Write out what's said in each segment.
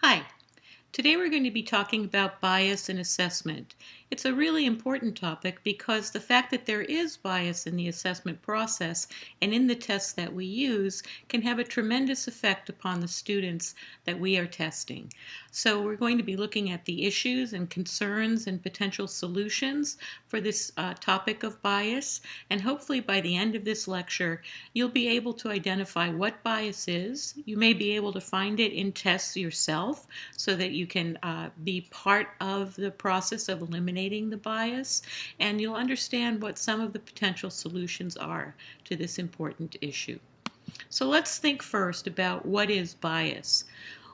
Hi, today we're going to be talking about bias in assessment. It's a really important topic because the fact that there is bias in the assessment process and in the tests that we use can have a tremendous effect upon the students that we are testing. So we're going to be looking at the issues and concerns and potential solutions for this topic of bias. And hopefully by the end of this lecture, you'll be able to identify what bias is. You may be able to find it in tests yourself so that you can be part of the process of eliminating the bias, and you'll understand what some of the potential solutions are to this important issue. So let's think first about what is bias.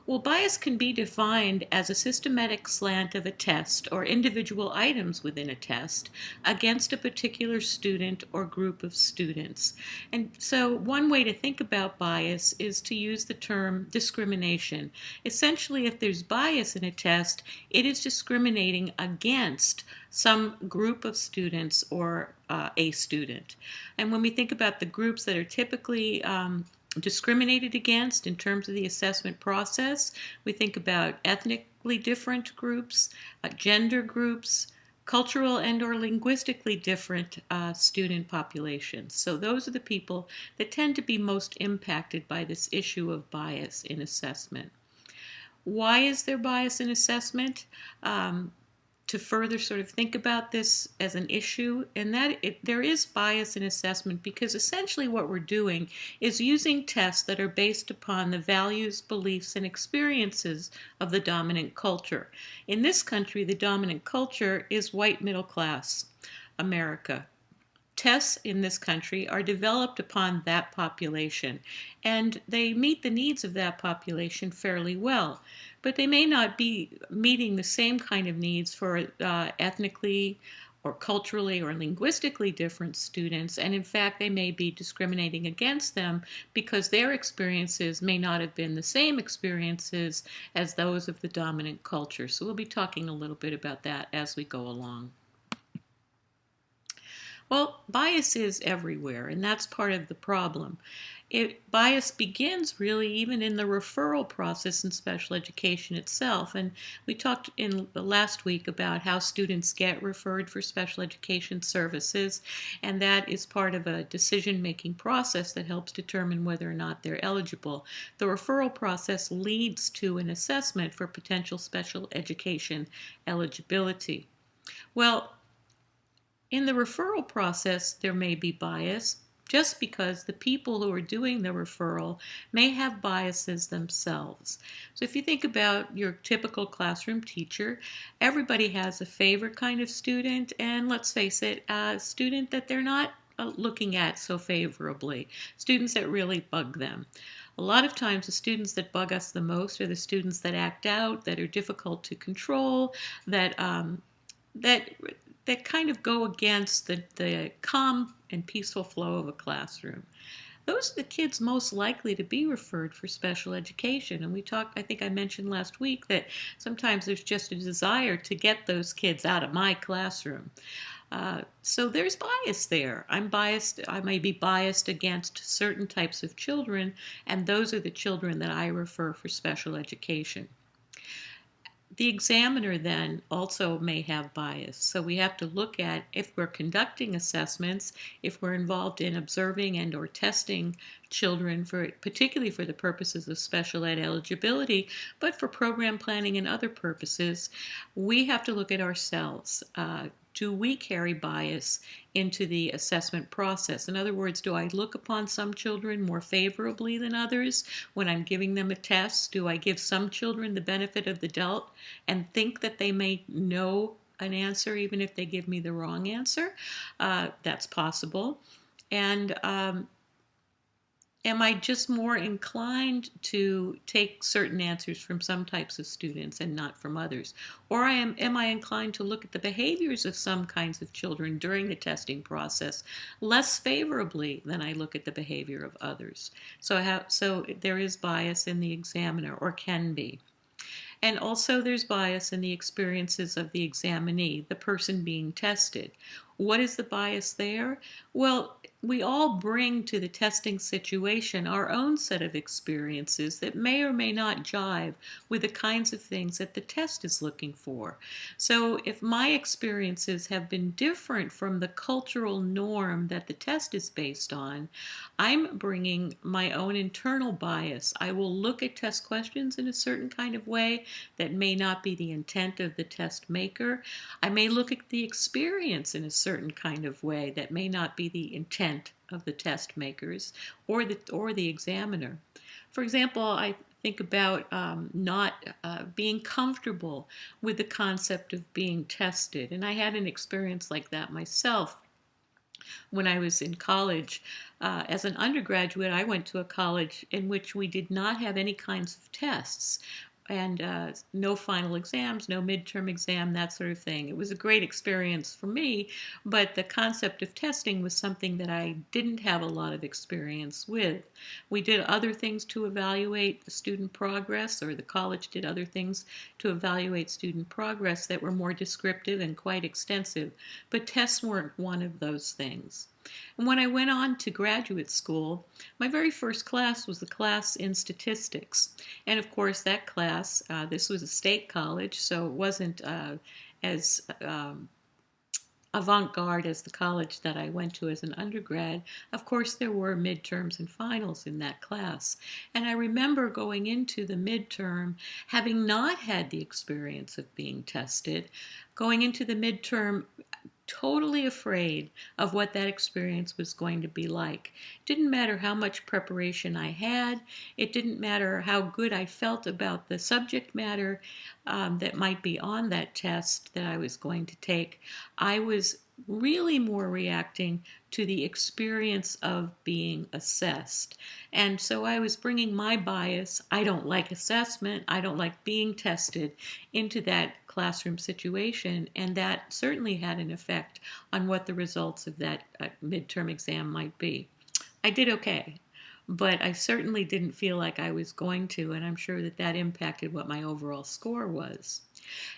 Well, bias can be defined as a systematic slant of a test or individual items within a test against a particular student or group of students. And so, one way to think about bias is to use the term discrimination. Essentially, if there's bias in a test, it is discriminating against some group of students or a student. And when we think about the groups that are typically discriminated against in terms of the assessment process, we think about ethnically different groups, gender groups, cultural and or linguistically different student populations. So those are the people that tend to be most impacted by this issue of bias in assessment. Why is there bias in assessment? To further sort of think about this as an issue, and there is bias in assessment because essentially what we're doing is using tests that are based upon the values, beliefs, and experiences of the dominant culture. In this country, the dominant culture is white middle class America. Tests in this country are developed upon that population, and they meet the needs of that population fairly well. But they may not be meeting the same kind of needs for ethnically or culturally or linguistically different students, and in fact, they may be discriminating against them because their experiences may not have been the same experiences as those of the dominant culture. So we'll be talking a little bit about that as we go along. Well, bias is everywhere, and that's part of the problem. Bias begins really even in the referral process in special education itself. And we talked in the last week about how students get referred for special education services, and that is part of a decision-making process that helps determine whether or not they're eligible. The referral process leads to an assessment for potential special education eligibility. Well, in the referral process, there may be bias just because the people who are doing the referral may have biases themselves. So if you think about your typical classroom teacher, everybody has a favorite kind of student, and let's face it, a student that they're not looking at so favorably, students that really bug them. A lot of times, the students that bug us the most are the students that act out, that are difficult to control, that that kind of go against the calm and peaceful flow of a classroom. Those are the kids most likely to be referred for special education. And we talked, I think I mentioned last week, that sometimes there's just a desire to get those kids out of my classroom. So there's bias there. I'm biased. I may be biased against certain types of children, and those are the children that I refer for special education. The examiner then also may have bias. So we have to look at if we're conducting assessments, if we're involved in observing and or testing children particularly for the purposes of special ed eligibility, but for program planning and other purposes, we have to look at ourselves. Do we carry bias into the assessment process? In other words, do I look upon some children more favorably than others when I'm giving them a test? Do I give some children the benefit of the doubt and think that they may know an answer even if they give me the wrong answer? That's possible. And am I just more inclined to take certain answers from some types of students and not from others? Or am I inclined to look at the behaviors of some kinds of children during the testing process less favorably than I look at the behavior of others? So there is bias in the examiner, or can be. And also there's bias in the experiences of the examinee, the person being tested. What is the bias there? Well, we all bring to the testing situation our own set of experiences that may or may not jive with the kinds of things that the test is looking for. So if my experiences have been different from the cultural norm that the test is based on, I'm bringing my own internal bias. I will look at test questions in a certain kind of way that may not be the intent of the test maker. I may look at the experience in a certain kind of way that may not be the intent of the test makers or the examiner. For example, I think about not being comfortable with the concept of being tested. And I had an experience like that myself when I was in college. As an undergraduate, I went to a college in which we did not have any kinds of tests and no final exams, no midterm exam, that sort of thing. It was a great experience for me, but the concept of testing was something that I didn't have a lot of experience with. We did other things to evaluate the student progress, or the college did other things to evaluate student progress that were more descriptive and quite extensive, but tests weren't one of those things. And when I went on to graduate school, my very first class was the class in statistics. And of course, that class, this was a state college, so it wasn't as avant-garde as the college that I went to as an undergrad. Of course, there were midterms and finals in that class. And I remember going into the midterm, having not had the experience of being tested, going into the midterm totally afraid of what that experience was going to be like. It didn't matter how much preparation I had. It didn't matter how good I felt about the subject matter that might be on that test that I was going to take. I was really more reacting to the experience of being assessed. And so I was bringing my bias, I don't like assessment, I don't like being tested, into that classroom situation. And that certainly had an effect on what the results of that midterm exam might be. I did okay, but I certainly didn't feel like I was going to, and I'm sure that that impacted what my overall score was.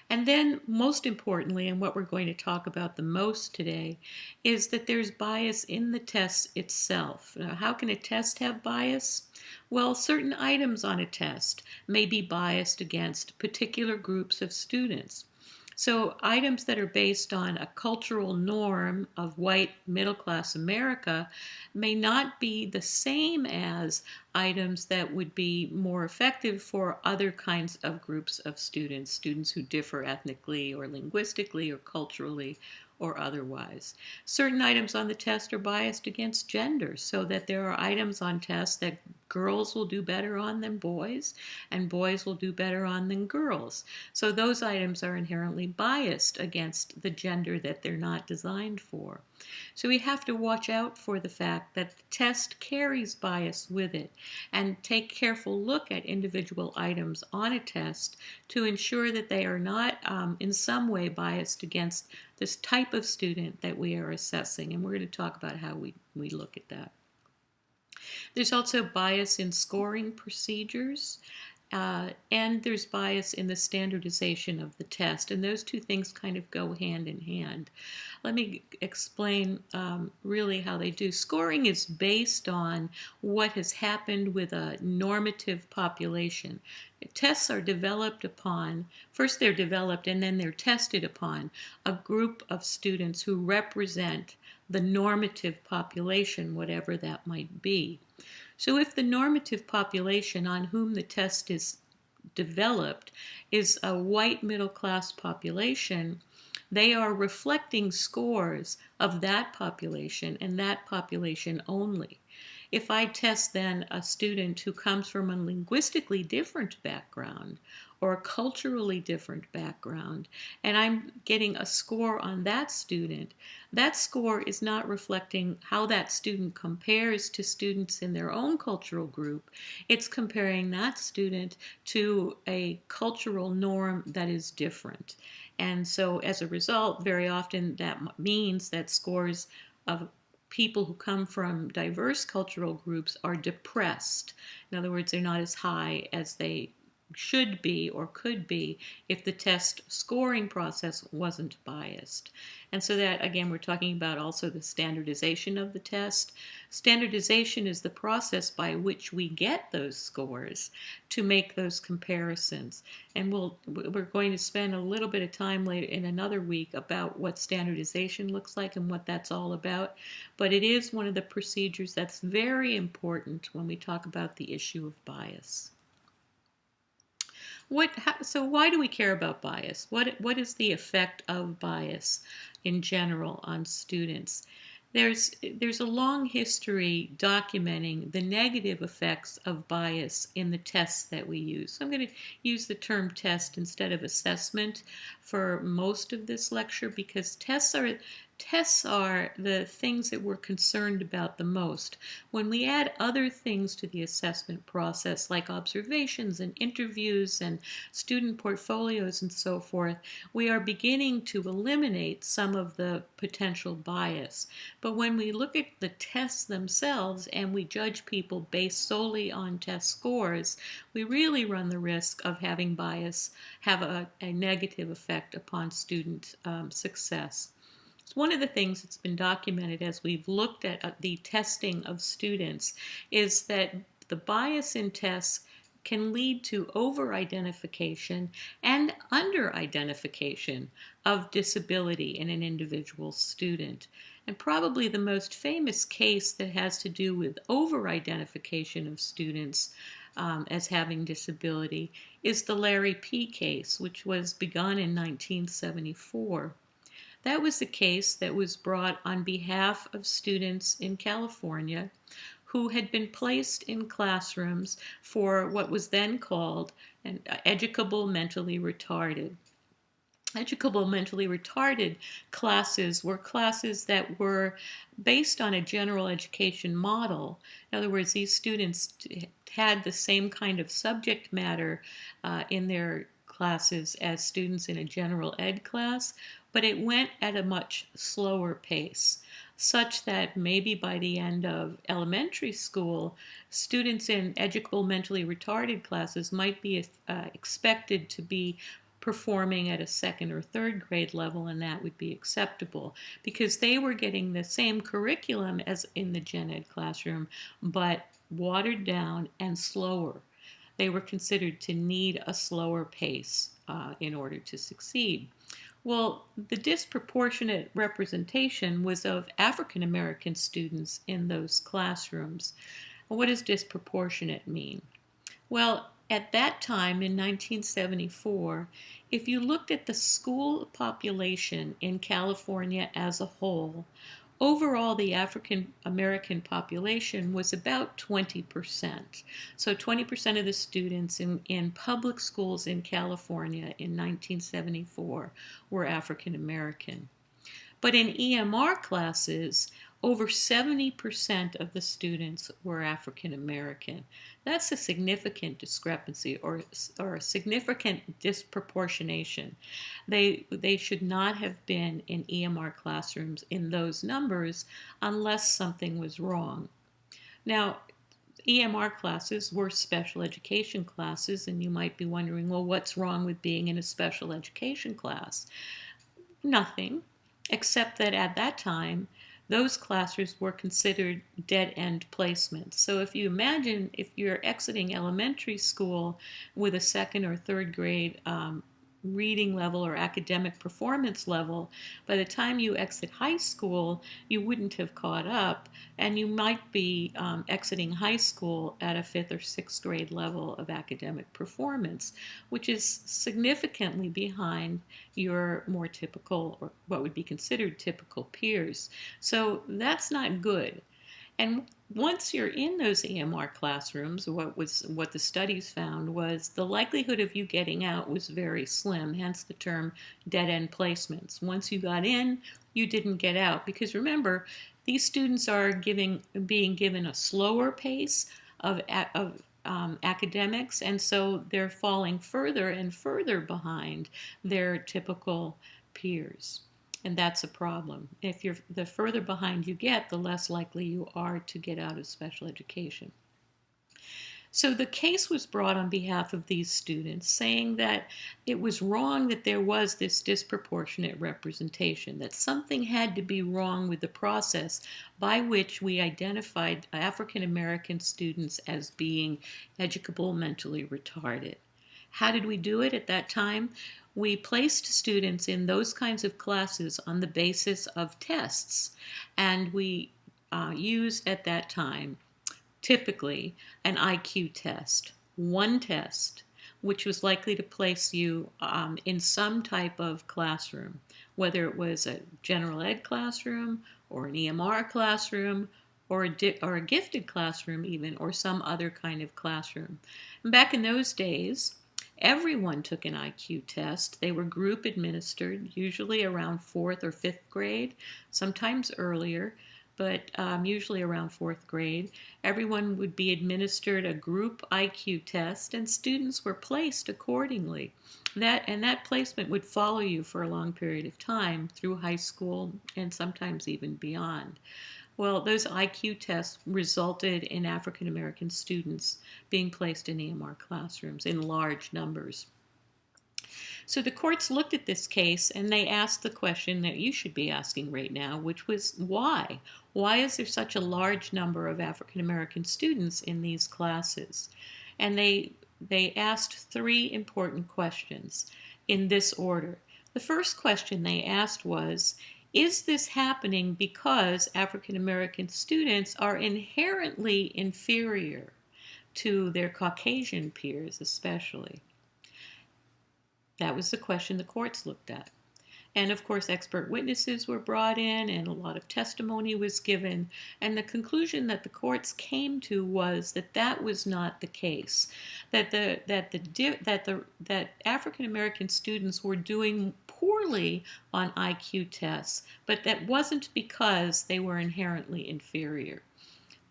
And then, most importantly, and what we're going to talk about the most today, is that there's bias in the test itself. Now, how can a test have bias? Well, certain items on a test may be biased against particular groups of students. So, items that are based on a cultural norm of white middle class America may not be the same as items that would be more effective for other kinds of groups of students, students who differ ethnically or linguistically or culturally or otherwise. Certain items on the test are biased against gender, so that there are items on tests that girls will do better on than boys, and boys will do better on than girls. So those items are inherently biased against the gender that they're not designed for. So we have to watch out for the fact that the test carries bias with it, and take careful look at individual items on a test to ensure that they are not in some way biased against this type of student that we are assessing. And we're going to talk about how we look at that. There's also bias in scoring procedures. And there's bias in the standardization of the test, and those two things kind of go hand in hand. Let me explain really how they do. Scoring is based on what has happened with a normative population. Tests are developed upon, first they're developed and then they're tested upon a group of students who represent the normative population, whatever that might be. So if the normative population on whom the test is developed is a white middle class population, they are reflecting scores of that population and that population only. If I test then a student who comes from a linguistically different background or a culturally different background, and I'm getting a score on that score is not reflecting how that student compares to students in their own cultural group. It's comparing that student to a cultural norm that is different. And so as a result, very often that means that scores of people who come from diverse cultural groups are depressed. In other words, they're not as high as they should be or could be if the test scoring process wasn't biased. And so that, again, we're talking about also the standardization of the test. Standardization is the process by which we get those scores to make those comparisons. And we're going to spend a little bit of time later in another week about what standardization looks like and what that's all about. But it is one of the procedures that's very important when we talk about the issue of bias. So why do we care about bias? What is the effect of bias in general on students? There's a long history documenting the negative effects of bias in the tests that we use. So I'm going to use the term test instead of assessment for most of this lecture because tests are the things that we're concerned about the most. When we add other things to the assessment process, like observations and interviews and student portfolios and so forth, we are beginning to eliminate some of the potential bias. But when we look at the tests themselves and we judge people based solely on test scores, we really run the risk of having bias have a negative effect upon student success. One of the things that's been documented as we've looked at the testing of students is that the bias in tests can lead to over-identification and under-identification of disability in an individual student. And probably the most famous case that has to do with over-identification of students as having disability is the Larry P. case, which was begun in 1974. That was the case that was brought on behalf of students in California who had been placed in classrooms for what was then called an educable mentally retarded. Educable mentally retarded classes were classes that were based on a general education model. In other words, these students had the same kind of subject matter in their classes as students in a general ed class, but it went at a much slower pace, such that maybe by the end of elementary school, students in educable mentally retarded classes might be expected to be performing at a second or third grade level, and that would be acceptable because they were getting the same curriculum as in the gen ed classroom, but watered down and slower. They were considered to need a slower pace in order to succeed. Well, the disproportionate representation was of African American students in those classrooms. What does disproportionate mean? Well, at that time in 1974, if you looked at the school population in California as a whole, overall the African American population was about 20%. So 20% of the students in public schools in California in 1974 were African American. But in EMR classes, over 70% of the students were African American. That's a significant discrepancy or a significant disproportionation. They should not have been in EMR classrooms in those numbers unless something was wrong. Now, EMR classes were special education classes, and you might be wondering, well, what's wrong with being in a special education class? Nothing, except that at that time, those classes were considered dead-end placements. So if you imagine if you're exiting elementary school with a second or third grade reading level or academic performance level, by the time you exit high school, you wouldn't have caught up, and you might be exiting high school at a fifth or sixth grade level of academic performance, which is significantly behind your more typical, or what would be considered typical peers. So that's not good. And once you're in those EMR classrooms, what the studies found was the likelihood of you getting out was very slim, hence the term dead-end placements. Once you got in, you didn't get out, because remember, these students are being given a slower pace of academics, and so they're falling further and further behind their typical peers. And that's a problem. If the further behind you get, the less likely you are to get out of special education. So the case was brought on behalf of these students, saying that it was wrong that there was this disproportionate representation, that something had to be wrong with the process by which we identified African American students as being educable mentally retarded. How did we do it at that time? We placed students in those kinds of classes on the basis of tests, and we used at that time typically an IQ test, one test, which was likely to place you in some type of classroom, whether it was a general ed classroom or an EMR classroom or a gifted classroom even, or some other kind of classroom. And back in those days, everyone took an IQ test. They were group administered, usually around fourth or fifth grade, sometimes earlier, but usually around fourth grade. Everyone would be administered a group IQ test, and students were placed accordingly. That placement would follow you for a long period of time through high school and sometimes even beyond. Well, those IQ tests resulted in African American students being placed in EMR classrooms in large numbers. So the courts looked at this case and they asked the question that you should be asking right now, which was why? Why is there such a large number of African American students in these classes? And they asked three important questions in this order. The first question they asked was, is this happening because African American students are inherently inferior to their Caucasian peers, especially? That was the question the courts looked at. And of course, expert witnesses were brought in and a lot of testimony was given. And the conclusion that the courts came to was that that was not the case. That African American students were doing poorly on IQ tests, but that wasn't because they were inherently inferior.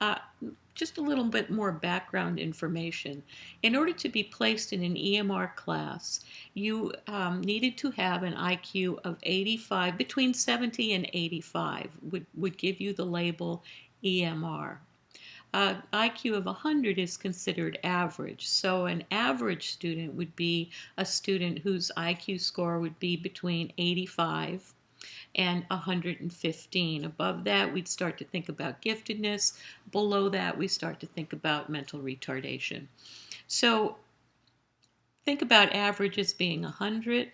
Uh, just a little bit more background information. In order to be placed in an EMR class, you needed to have an IQ of 85, between 70 and 85 would give you the label EMR. IQ of 100 is considered average. So an average student would be a student whose IQ score would be between 85 and 115. Above that, we'd start to think about giftedness. Below that, we start to think about mental retardation. So think about average as being 100.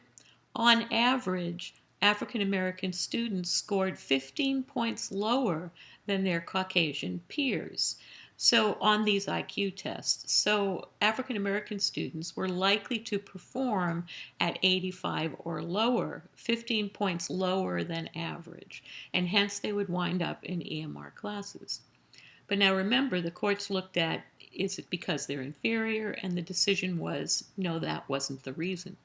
On average, African American students scored 15 points lower than their Caucasian peers. So on these IQ tests, so African American students were likely to perform at 85 or lower, 15 points lower than average, and hence they would wind up in EMR classes. But now remember, the courts looked at, is it because they're inferior? And the decision was, no, that wasn't the reason.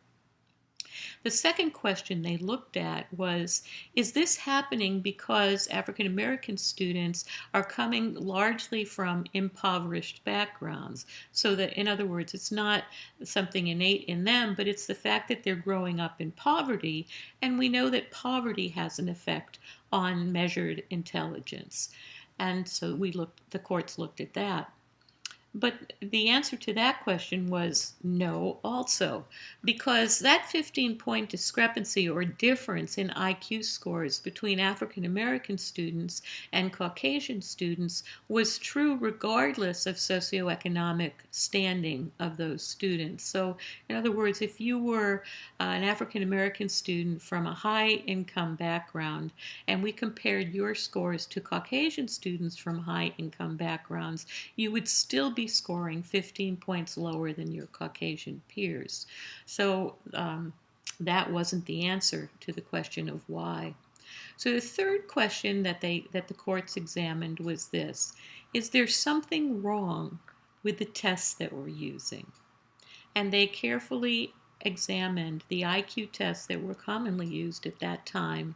The second question they looked at was, is this happening because African American students are coming largely from impoverished backgrounds? So that, in other words, it's not something innate in them, but it's the fact that they're growing up in poverty, and we know that poverty has an effect on measured intelligence. And so the courts looked at that. But the answer to that question was no, also, because that 15-point discrepancy or difference in IQ scores between African American students and Caucasian students was true regardless of socioeconomic standing of those students. So, in other words, if you were an African American student from a high income background and we compared your scores to Caucasian students from high income backgrounds, you would still be scoring 15 points lower than your Caucasian peers. So that wasn't the answer to the question of why. So the third question that the courts examined was this: is there something wrong with the tests that we're using? And they carefully examined the IQ tests that were commonly used at that time,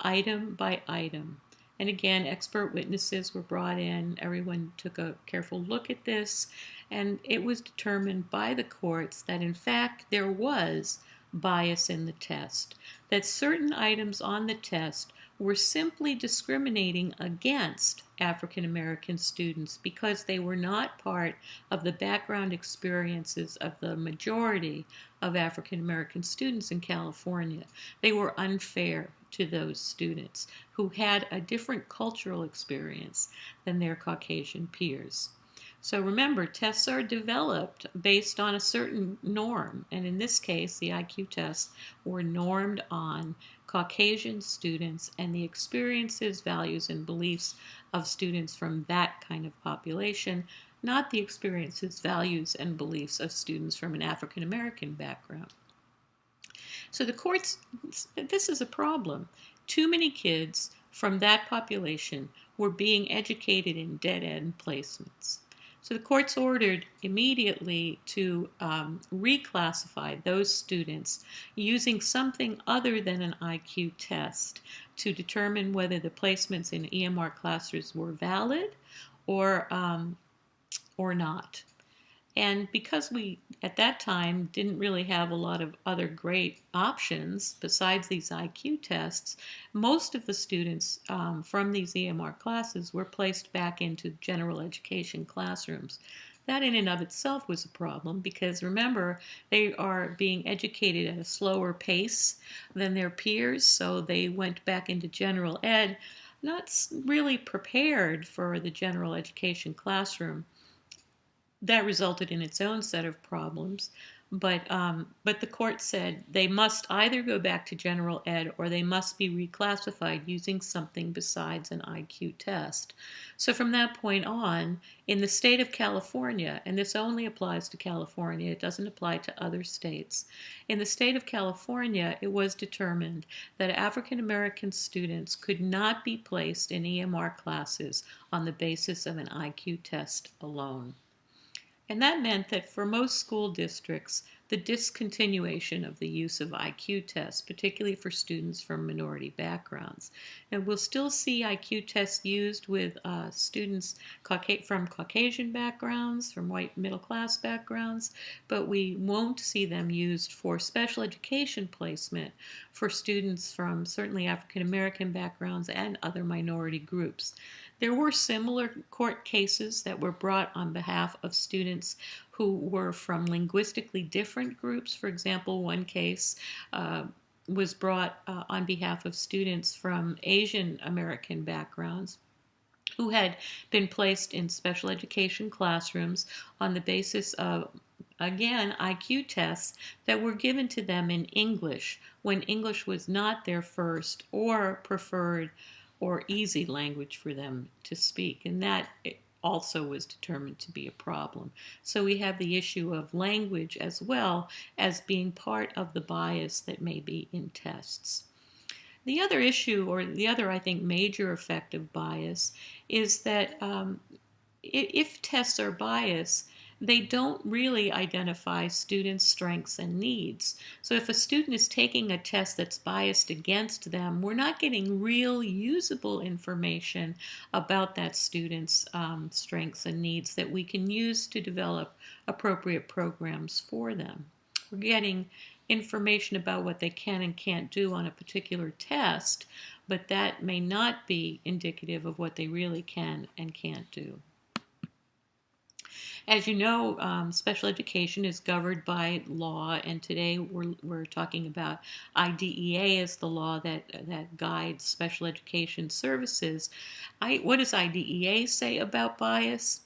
item by item. And again, expert witnesses were brought in. Everyone took a careful look at this, and it was determined by the courts that, in fact, there was bias in the test, that certain items on the test were simply discriminating against African American students because they were not part of the background experiences of the majority of African American students in California. They were unfair to those students who had a different cultural experience than their Caucasian peers. So remember, tests are developed based on a certain norm, and in this case, the IQ tests were normed on Caucasian students and the experiences, values, and beliefs of students from that kind of population, not the experiences, values, and beliefs of students from an African American background. So the courts, this is a problem. Too many kids from that population were being educated in dead-end placements. So the courts ordered immediately to reclassify those students using something other than an IQ test to determine whether the placements in EMR classes were valid or, or not. And because we, at that time, didn't really have a lot of other great options besides these IQ tests, most of the students from these EMR classes were placed back into general education classrooms. That in and of itself was a problem because remember, they are being educated at a slower pace than their peers, so they went back into general ed, not really prepared for the general education classroom. That resulted in its own set of problems. But the court said they must either go back to general ed or they must be reclassified using something besides an IQ test. So from that point on, in the state of California, and this only applies to California, it doesn't apply to other states. In the state of California, it was determined that African American students could not be placed in EMR classes on the basis of an IQ test alone. And that meant that for most school districts, the discontinuation of the use of IQ tests, particularly for students from minority backgrounds. And we'll still see IQ tests used with students from Caucasian backgrounds, from white middle class backgrounds, but we won't see them used for special education placement for students from certainly African American backgrounds and other minority groups. There were similar court cases that were brought on behalf of students who were from linguistically different groups. For example, one case was brought on behalf of students from Asian American backgrounds who had been placed in special education classrooms on the basis of, again, IQ tests that were given to them in English when English was not their first or preferred or easy language for them to speak. And that also was determined to be a problem. So we have the issue of language as well as being part of the bias that may be in tests. The other issue, or the other, I think, major effect of bias is that if tests are biased, they don't really identify students' strengths and needs. So if a student is taking a test that's biased against them, we're not getting real usable information about that student's strengths and needs that we can use to develop appropriate programs for them. We're getting information about what they can and can't do on a particular test, but that may not be indicative of what they really can and can't do. As you know, special education is governed by law, and today we're talking about IDEA as the law that guides special education services. What does IDEA say about bias?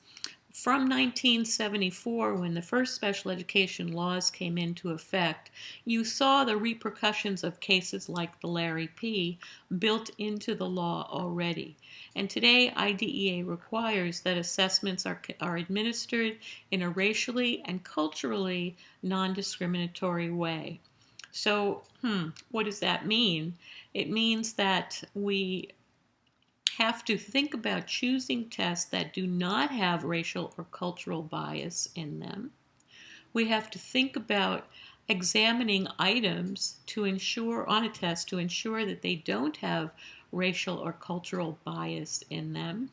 From 1974, when the first special education laws came into effect, you saw the repercussions of cases like the Larry P. built into the law already. And today, IDEA requires that assessments are administered in a racially and culturally non-discriminatory way. So, what does that mean? It means that we have to think about choosing tests that do not have racial or cultural bias in them. We have to think about examining items to ensure, on a test, to ensure that they don't have racial or cultural bias in them.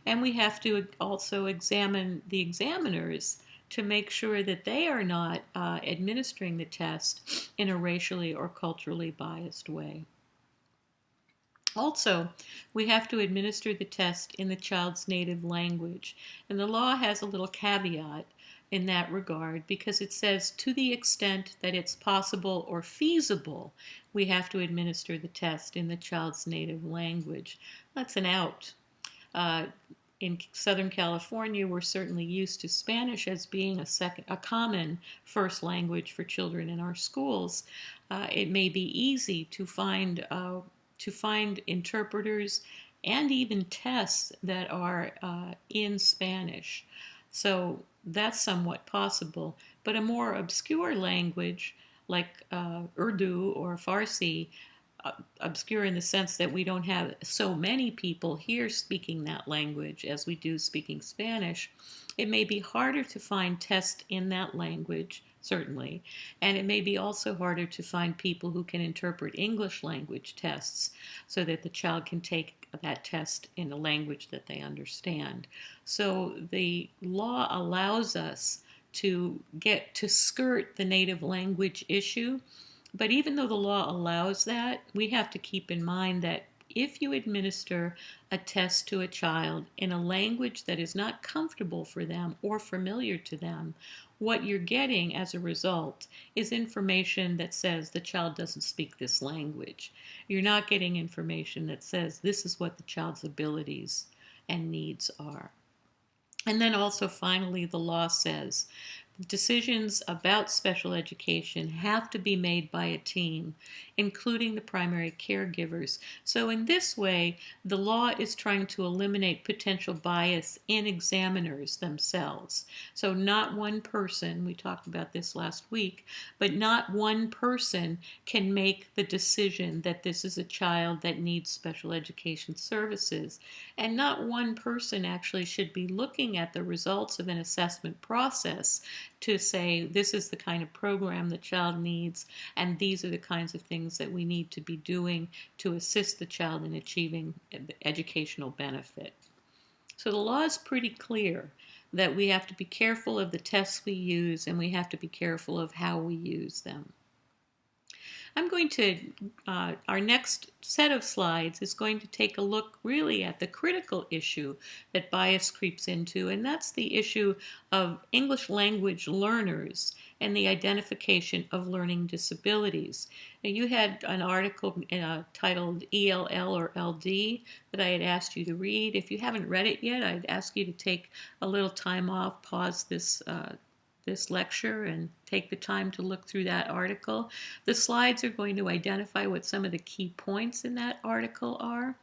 And we have to also examine the examiners to make sure that they are not administering the test in a racially or culturally biased way. Also, we have to administer the test in the child's native language. And the law has a little caveat in that regard because it says to the extent that it's possible or feasible, we have to administer the test in the child's native language. That's an out. Uh, in Southern California, we're certainly used to Spanish as being a common first language for children in our schools. It may be easy to find interpreters and even tests that are in Spanish. So that's somewhat possible. But a more obscure language like Urdu or Farsi, obscure in the sense that we don't have so many people here speaking that language as we do speaking Spanish, it may be harder to find tests in that language, certainly, and it may be also harder to find people who can interpret English language tests so that the child can take that test in a language that they understand. So the law allows us to get to skirt the native language issue, but even though the law allows that, we have to keep in mind that if you administer a test to a child in a language that is not comfortable for them or familiar to them, what you're getting as a result is information that says the child doesn't speak this language. You're not getting information that says this is what the child's abilities and needs are. And then also, finally, the law says decisions about special education have to be made by a team, including the primary caregivers. So, in this way, the law is trying to eliminate potential bias in examiners themselves. So, not one person, we talked about this last week, but not one person can make the decision that this is a child that needs special education services. And not one person actually should be looking at the results of an assessment process to say this is the kind of program the child needs and these are the kinds of things that we need to be doing to assist the child in achieving educational benefit. So the law is pretty clear that we have to be careful of the tests we use and we have to be careful of how we use them. I'm going to, our next set of slides is going to take a look really at the critical issue that bias creeps into, and that's the issue of English language learners and the identification of learning disabilities. Now, you had an article titled ELL or LD that I had asked you to read. If you haven't read it yet, I'd ask you to take a little time off, pause this lecture and take the time to look through that article. The slides are going to identify what some of the key points in that article are.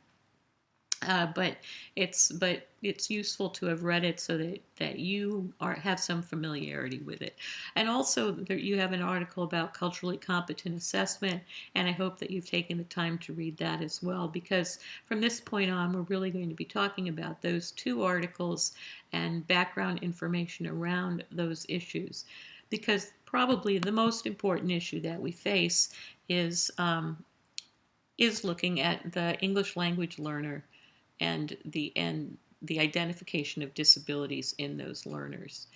But it's useful to have read it so that you have some familiarity with it. And also there, you have an article about culturally competent assessment, and I hope that you've taken the time to read that as well, because from this point on we're really going to be talking about those two articles and background information around those issues, because probably the most important issue that we face is looking at the English language learner and the identification of disabilities in those learners.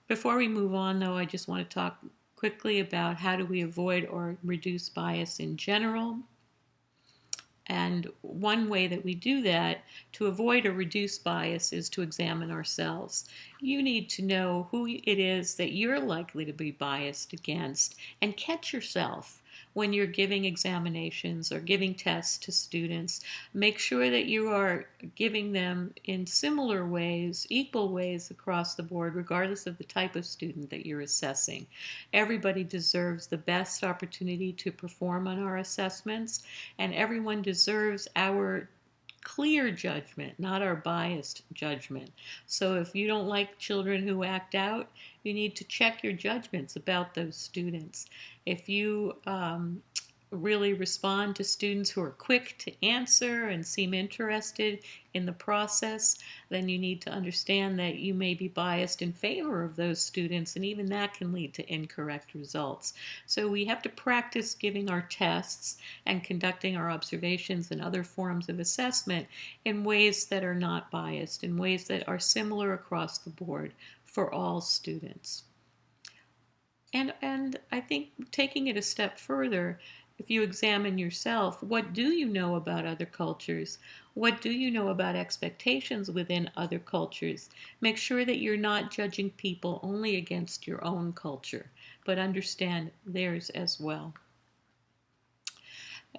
Before we move on, though, I just want to talk quickly about how do we avoid or reduce bias in general. And one way that we do that to avoid or reduce bias is to examine ourselves. You need to know who it is that you're likely to be biased against and catch yourself when you're giving examinations or giving tests to students. Make sure that you are giving them in similar ways, equal ways across the board, regardless of the type of student that you're assessing. Everybody deserves the best opportunity to perform on our assessments, and everyone deserves our clear judgment, not our biased judgment. So if you don't like children who act out, you need to check your judgments about those students. If you really respond to students who are quick to answer and seem interested in the process, then you need to understand that you may be biased in favor of those students, and even that can lead to incorrect results. So we have to practice giving our tests and conducting our observations and other forms of assessment in ways that are not biased, in ways that are similar across the board for all students. And I think taking it a step further, if you examine yourself, what do you know about other cultures? What do you know about expectations within other cultures? Make sure that you're not judging people only against your own culture, but understand theirs as well.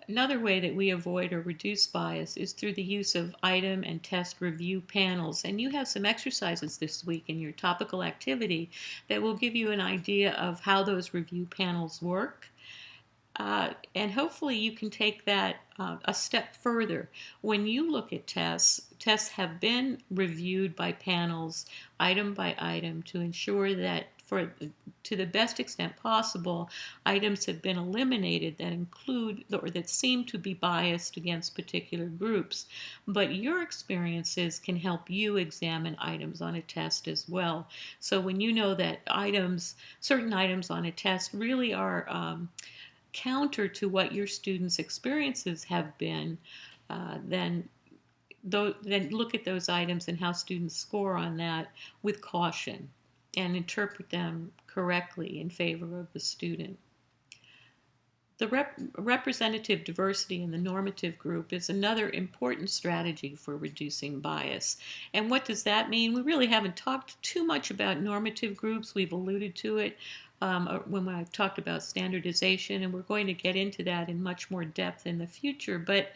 Another way that we avoid or reduce bias is through the use of item and test review panels. And you have some exercises this week in your topical activity that will give you an idea of how those review panels work. And hopefully you can take that a step further. When you look at tests have been reviewed by panels, item by item, to ensure that to the best extent possible, items have been eliminated that include or that seem to be biased against particular groups. But your experiences can help you examine items on a test as well. So when you know that certain items on a test really are counter to what your students' experiences have been, then look at those items and how students score on that with caution and interpret them correctly in favor of the student. The representative diversity in the normative group is another important strategy for reducing bias. And what does that mean? We really haven't talked too much about normative groups. We've alluded to it when I've talked about standardization, and we're going to get into that in much more depth in the future. But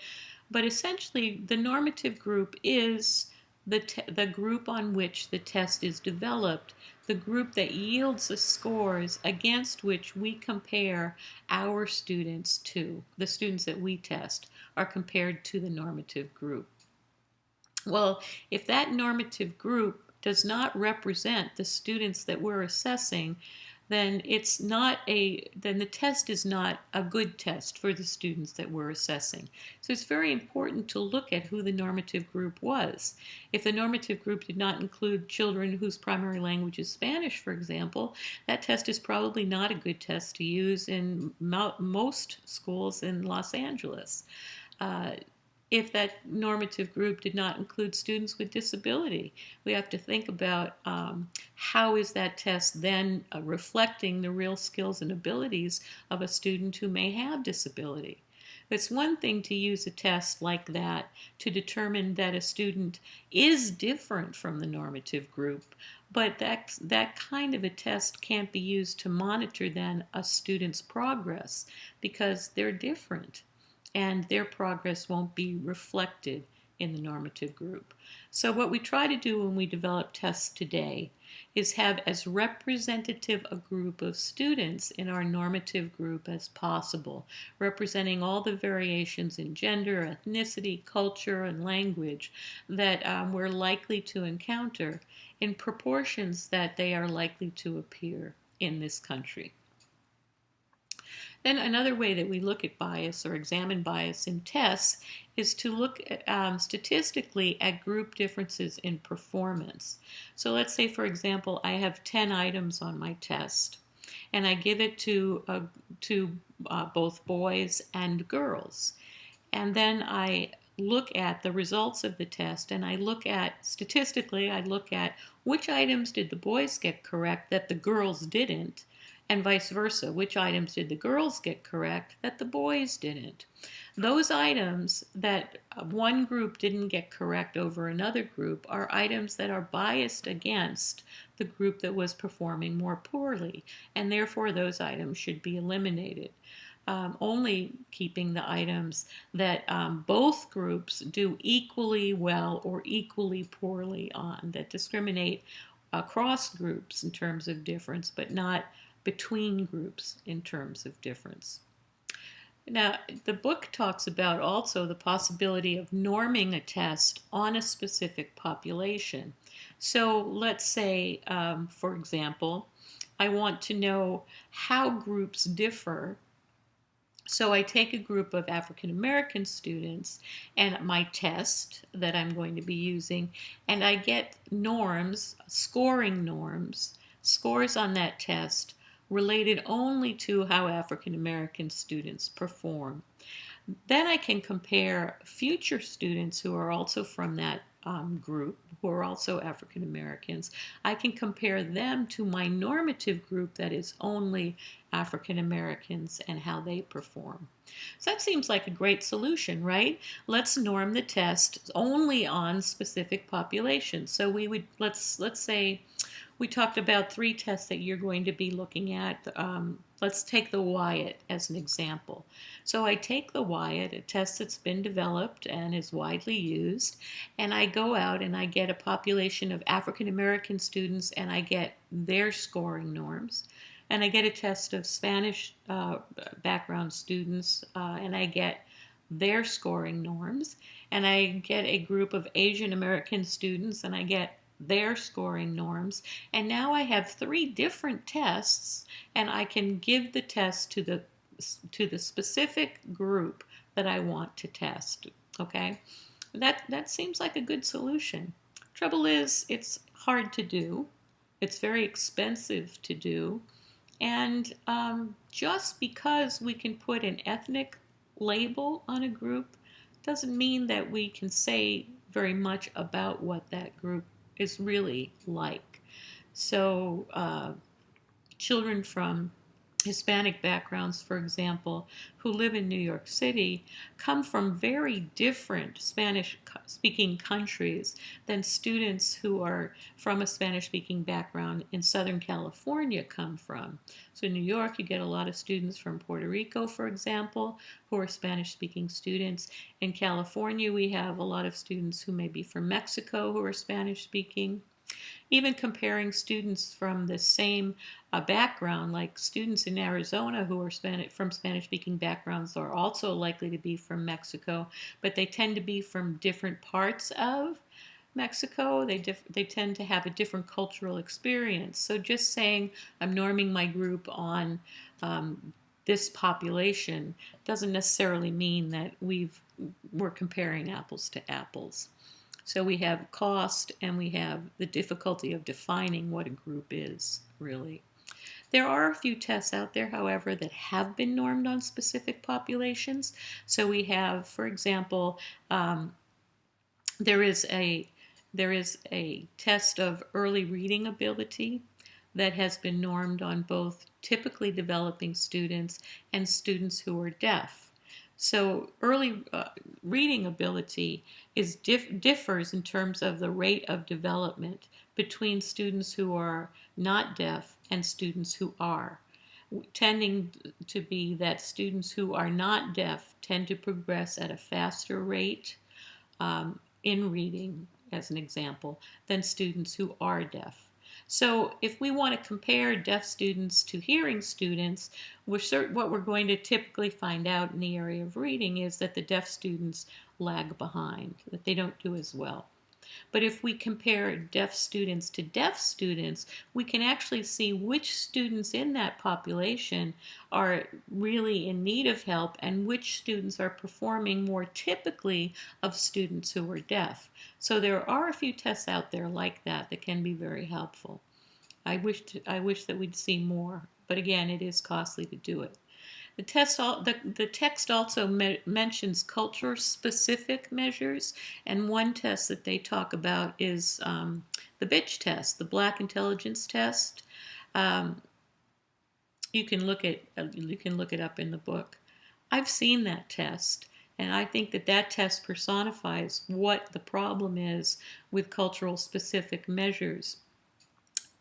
essentially, the normative group is the group on which the test is developed, the group that yields the scores against which we compare our students to. The students that we test are compared to the normative group. Well, if that normative group does not represent the students that we're assessing, then the test is not a good test for the students that we're assessing. So it's very important to look at who the normative group was. If the normative group did not include children whose primary language is Spanish, for example, that test is probably not a good test to use in most schools in Los Angeles. If that normative group did not include students with disability, we have to think about how is that test then reflecting the real skills and abilities of a student who may have disability. It's one thing to use a test like that to determine that a student is different from the normative group, but that kind of a test can't be used to monitor then a student's progress because they're different, and their progress won't be reflected in the normative group. So what we try to do when we develop tests today is have as representative a group of students in our normative group as possible, representing all the variations in gender, ethnicity, culture, and language that we're likely to encounter in proportions that they are likely to appear in this country. Then another way that we look at bias or examine bias in tests is to look at, statistically at group differences in performance. So let's say, for example, I have 10 items on my test, and I give it to both boys and girls. And then I look at the results of the test, and I look at, statistically, I look at which items did the boys get correct that the girls didn't, and vice versa. Which items did the girls get correct that the boys didn't? Those items that one group didn't get correct over another group are items that are biased against the group that was performing more poorly, and therefore those items should be eliminated. Only keeping the items that both groups do equally well or equally poorly on, that discriminate across groups in terms of difference, but not between groups in terms of difference. Now, the book talks about also the possibility of norming a test on a specific population. So let's say, for example, I want to know how groups differ. So I take a group of African American students and my test that I'm going to be using, and I get norms, scoring norms, scores on that test related only to how African American students perform. Then I can compare future students who are also from that group who are also African Americans. I can compare them to my normative group that is only African Americans and how they perform. So that seems like a great solution, right? Let's norm the test only on specific populations. So we would let's say we talked about three tests that you're going to be looking at. Let's take the Wyatt as an example. So I take the Wyatt, a test that's been developed and is widely used, and I go out and I get a population of African American students and I get their scoring norms. And I get a test of Spanish background students and I get their scoring norms. And I get a group of Asian American students and I get their scoring norms. And now I have three different tests, and I can give the test to the specific group that I want to test. Okay, that seems like a good solution. Trouble is, it's hard to do. It's very expensive to do, and just because we can put an ethnic label on a group doesn't mean that we can say very much about what that group is really like. So, children from Hispanic backgrounds, for example, who live in New York City, come from very different Spanish speaking countries than students who are from a Spanish speaking background in Southern California come from. So, in New York, you get a lot of students from Puerto Rico, for example, who are Spanish speaking students. In California, we have a lot of students who may be from Mexico who are Spanish speaking. Even comparing students from the same background, like students in Arizona who are from Spanish-speaking backgrounds are also likely to be from Mexico, but they tend to be from different parts of Mexico. They tend to have a different cultural experience. So just saying I'm norming my group on this population doesn't necessarily mean that we're comparing apples to apples. So we have cost and we have the difficulty of defining what a group is, really. There are a few tests out there, however, that have been normed on specific populations. So we have, for example, there is a test of early reading ability that has been normed on both typically developing students and students who are deaf. So early reading ability differs in terms of the rate of development between students who are not deaf and students who are, tending to be that students who are not deaf tend to progress at a faster rate in reading, as an example, than students who are deaf. So if we want to compare deaf students to hearing students, what we're going to typically find out in the area of reading is that the deaf students lag behind, that they don't do as well. But if we compare deaf students to deaf students, we can actually see which students in that population are really in need of help and which students are performing more typically of students who are deaf. So there are a few tests out there like that that can be very helpful. I wish that we'd see more, but again, it is costly to do it. The text also mentions culture-specific measures, and one test that they talk about is the BITCH test, the Black Intelligence Test. Um, you can look it up in the book. I've seen that test, and I think that test personifies what the problem is with cultural specific measures.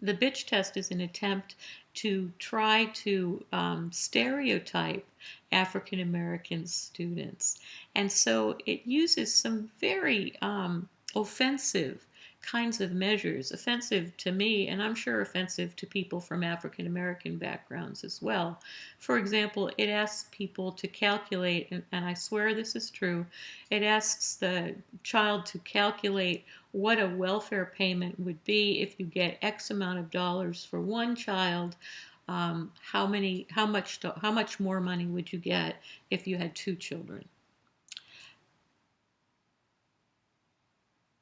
The BITCH test is an attempt to try to stereotype African American students. And so it uses some very offensive kinds of measures, offensive to me, and I'm sure offensive to people from African American backgrounds as well. For example, it asks people to calculate, and I swear this is true, it asks the child to calculate what a welfare payment would be if you get X amount of dollars for one child. How much more money would you get if you had two children?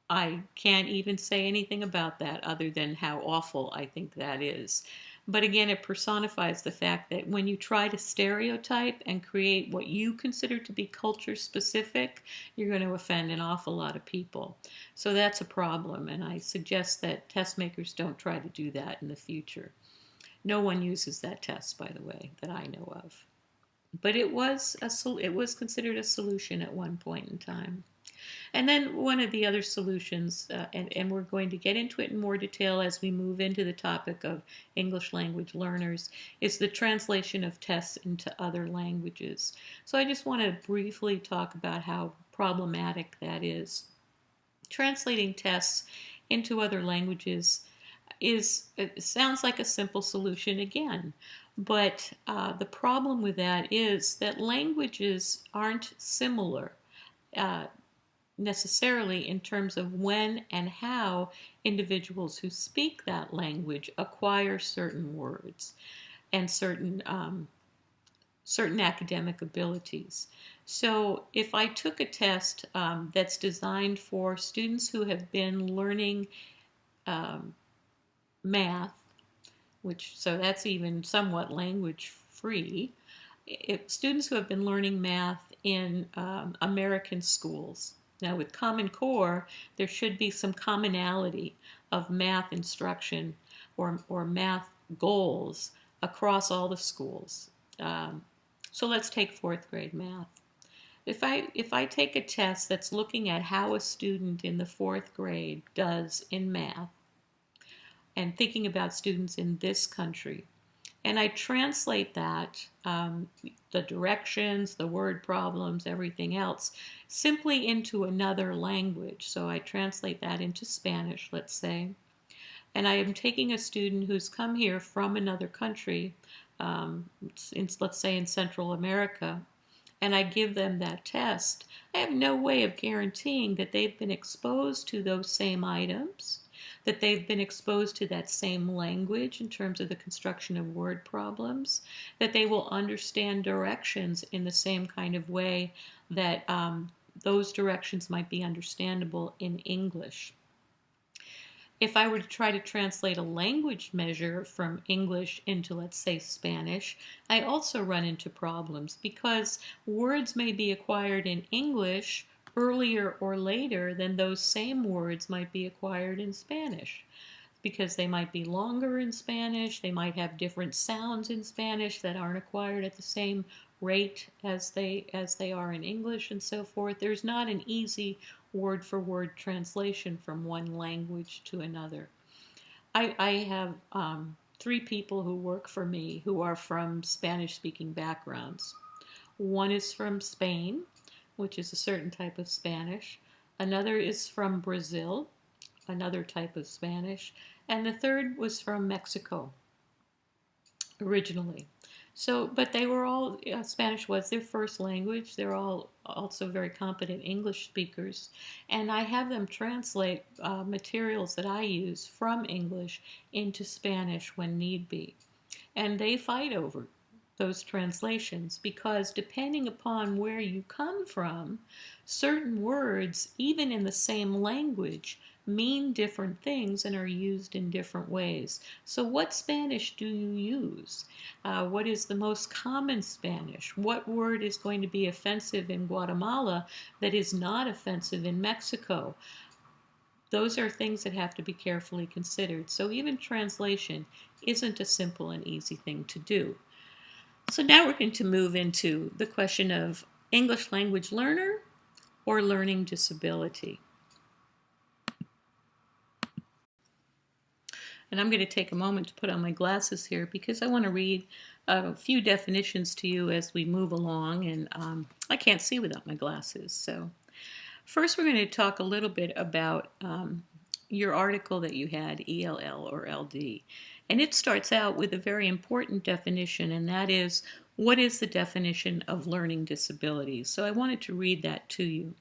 I can't even say anything about that other than how awful I think that is. But again, it personifies the fact that when you try to stereotype and create what you consider to be culture specific, you're going to offend an awful lot of people. So that's a problem, and I suggest that test makers don't try to do that in the future. No one uses that test, by the way, that I know of. But it was considered a solution at one point in time. And then one of the other solutions, and we're going to get into it in more detail as we move into the topic of English language learners, is the translation of tests into other languages. So I just want to briefly talk about how problematic that is. Translating tests into other languages it sounds like a simple solution again, but the problem with that is that languages aren't similar. Uh, Necessarily in terms of when and how individuals who speak that language acquire certain words and certain academic abilities. So if I took a test that's designed for students who have been learning um, math, so that's even somewhat language free, if students who have been learning math in American schools. Now, with Common Core, there should be some commonality of math instruction or math goals across all the schools. So let's take fourth grade math. If I take a test that's looking at how a student in the fourth grade does in math, and thinking about students in this country, and I translate that, the directions, the word problems, everything else, simply into another language. So I translate that into Spanish, let's say. And I am taking a student who's come here from another country, let's say in Central America, and I give them that test. I have no way of guaranteeing that they've been exposed to those same items, that they've been exposed to that same language in terms of the construction of word problems, that they will understand directions in the same kind of way that those directions might be understandable in English. If I were to try to translate a language measure from English into, let's say, Spanish, I also run into problems because words may be acquired in English earlier or later than those same words might be acquired in Spanish, because they might be longer in Spanish, they might have different sounds in Spanish that aren't acquired at the same rate as they are in English, and so forth. There's not an easy word for word translation from one language to another. I have 3 people who work for me who are from Spanish speaking backgrounds. One is from Spain, which is a certain type of Spanish. Another is from Brazil, another type of Spanish. And the third was from Mexico originally. So, but they were all, Spanish was their first language. They're all also very competent English speakers. And I have them translate materials that I use from English into Spanish when need be. And they fight over those translations because depending upon where you come from, certain words, even in the same language, mean different things and are used in different ways. So what Spanish do you use? What is the most common Spanish? What word is going to be offensive in Guatemala that is not offensive in Mexico? Those are things that have to be carefully considered. So even translation isn't a simple and easy thing to do. So now we're going to move into the question of English language learner or learning disability. And I'm going to take a moment to put on my glasses here because I want to read a few definitions to you as we move along, and I can't see without my glasses. So first we're going to talk a little bit about your article that you had, ELL or LD. And it starts out with a very important definition, and that is, what is the definition of learning disability? So I wanted to read that to you.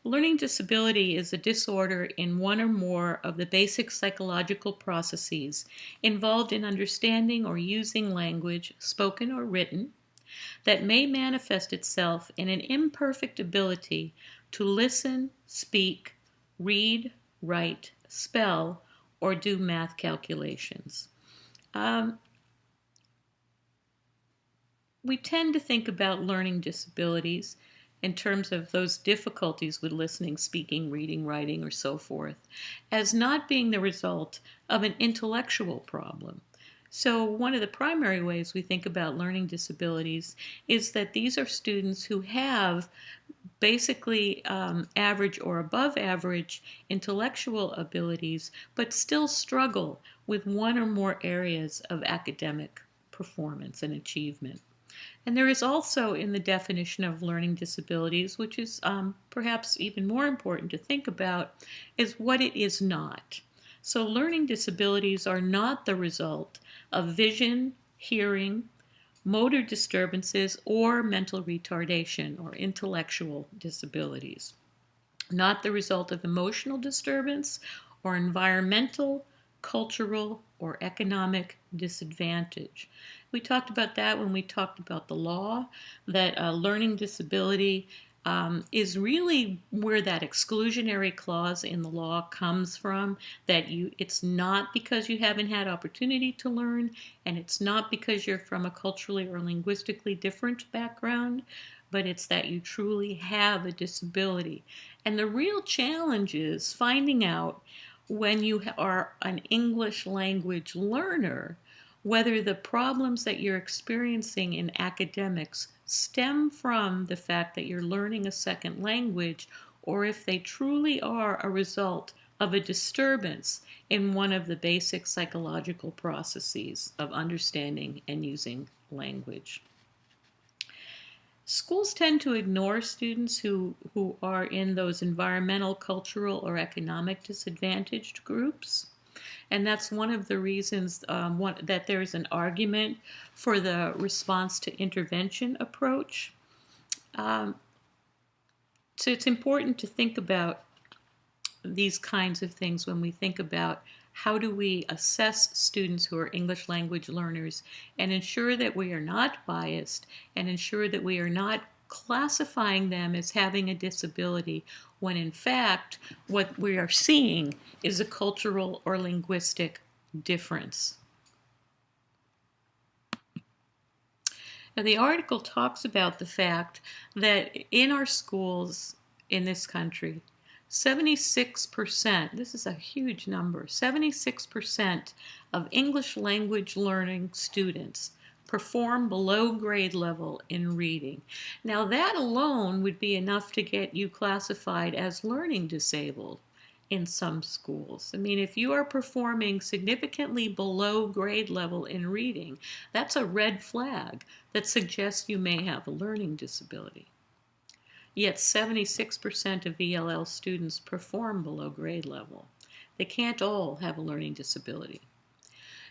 Learning disability is a disorder in one or more of the basic psychological processes involved in understanding or using language, spoken or written, that may manifest itself in an imperfect ability to listen, speak, read, write, spell, or do math calculations. we tend to think about learning disabilities in terms of those difficulties with listening, speaking, reading, writing, or so forth, as not being the result of an intellectual problem. So, one of the primary ways we think about learning disabilities is that these are students who have basically average or above average intellectual abilities, but still struggle with one or more areas of academic performance and achievement. And there is also in the definition of learning disabilities, which is perhaps even more important to think about, is what it is not. So, learning disabilities are not the result of vision, hearing, motor disturbances, or mental retardation or intellectual disabilities, not the result of emotional disturbance or environmental, cultural, or economic disadvantage. We talked about that when we talked about the law, that a learning disability is really where that exclusionary clause in the law comes from, that it's not because you haven't had opportunity to learn, and it's not because you're from a culturally or linguistically different background, but it's that you truly have a disability. And the real challenge is finding out when you are an English language learner whether the problems that you're experiencing in academics stem from the fact that you're learning a second language, or if they truly are a result of a disturbance in one of the basic psychological processes of understanding and using language. Schools tend to ignore students who are in those environmental, cultural, or economic disadvantaged groups. And that's one of the reasons that there's an argument for the response to intervention approach. So it's important to think about these kinds of things when we think about how do we assess students who are English language learners and ensure that we are not biased and ensure that we are not classifying them as having a disability when in fact what we are seeing is a cultural or linguistic difference. Now, the article talks about the fact that in our schools in this country, 76%, this is a huge number, 76% of English language learning students perform below grade level in reading. Now, that alone would be enough to get you classified as learning disabled in some schools. I mean, if you are performing significantly below grade level in reading, that's a red flag that suggests you may have a learning disability. Yet 76% of ELL students perform below grade level. They can't all have a learning disability.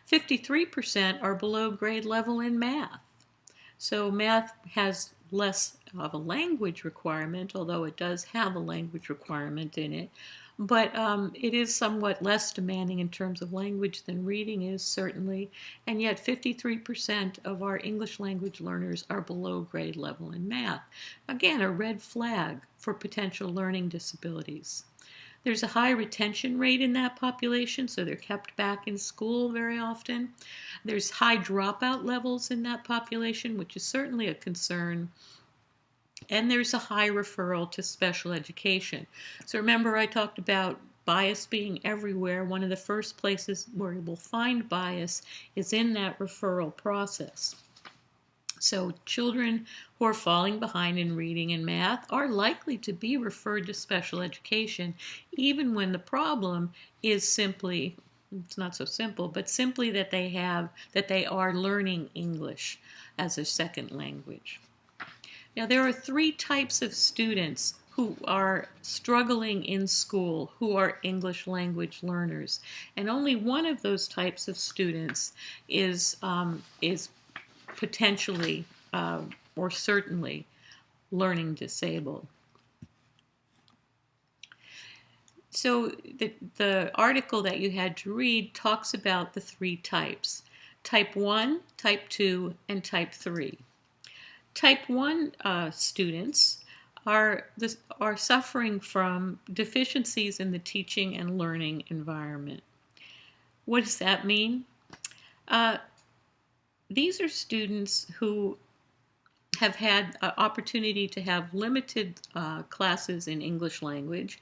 53% are below grade level in math. So math has less of a language requirement, although it does have a language requirement in it. But it is somewhat less demanding in terms of language than reading is, certainly. And yet 53% of our English language learners are below grade level in math. Again, a red flag for potential learning disabilities. There's a high retention rate in that population, so they're kept back in school very often. There's high dropout levels in that population, which is certainly a concern. And there's a high referral to special education. So remember, I talked about bias being everywhere. One of the first places where you will find bias is in that referral process. So children who are falling behind in reading and math are likely to be referred to special education, even when the problem is simply, it's not so simple, but simply that they are learning English as a second language. Now, there are three types of students who are struggling in school, who are English language learners. And only one of those types of students is potentially or certainly learning disabled. So the article that you had to read talks about the three types: type 1, type 2, and type 3. Type 1 students are suffering from deficiencies in the teaching and learning environment. What does that mean? These are students who have had opportunity to have limited classes in English language,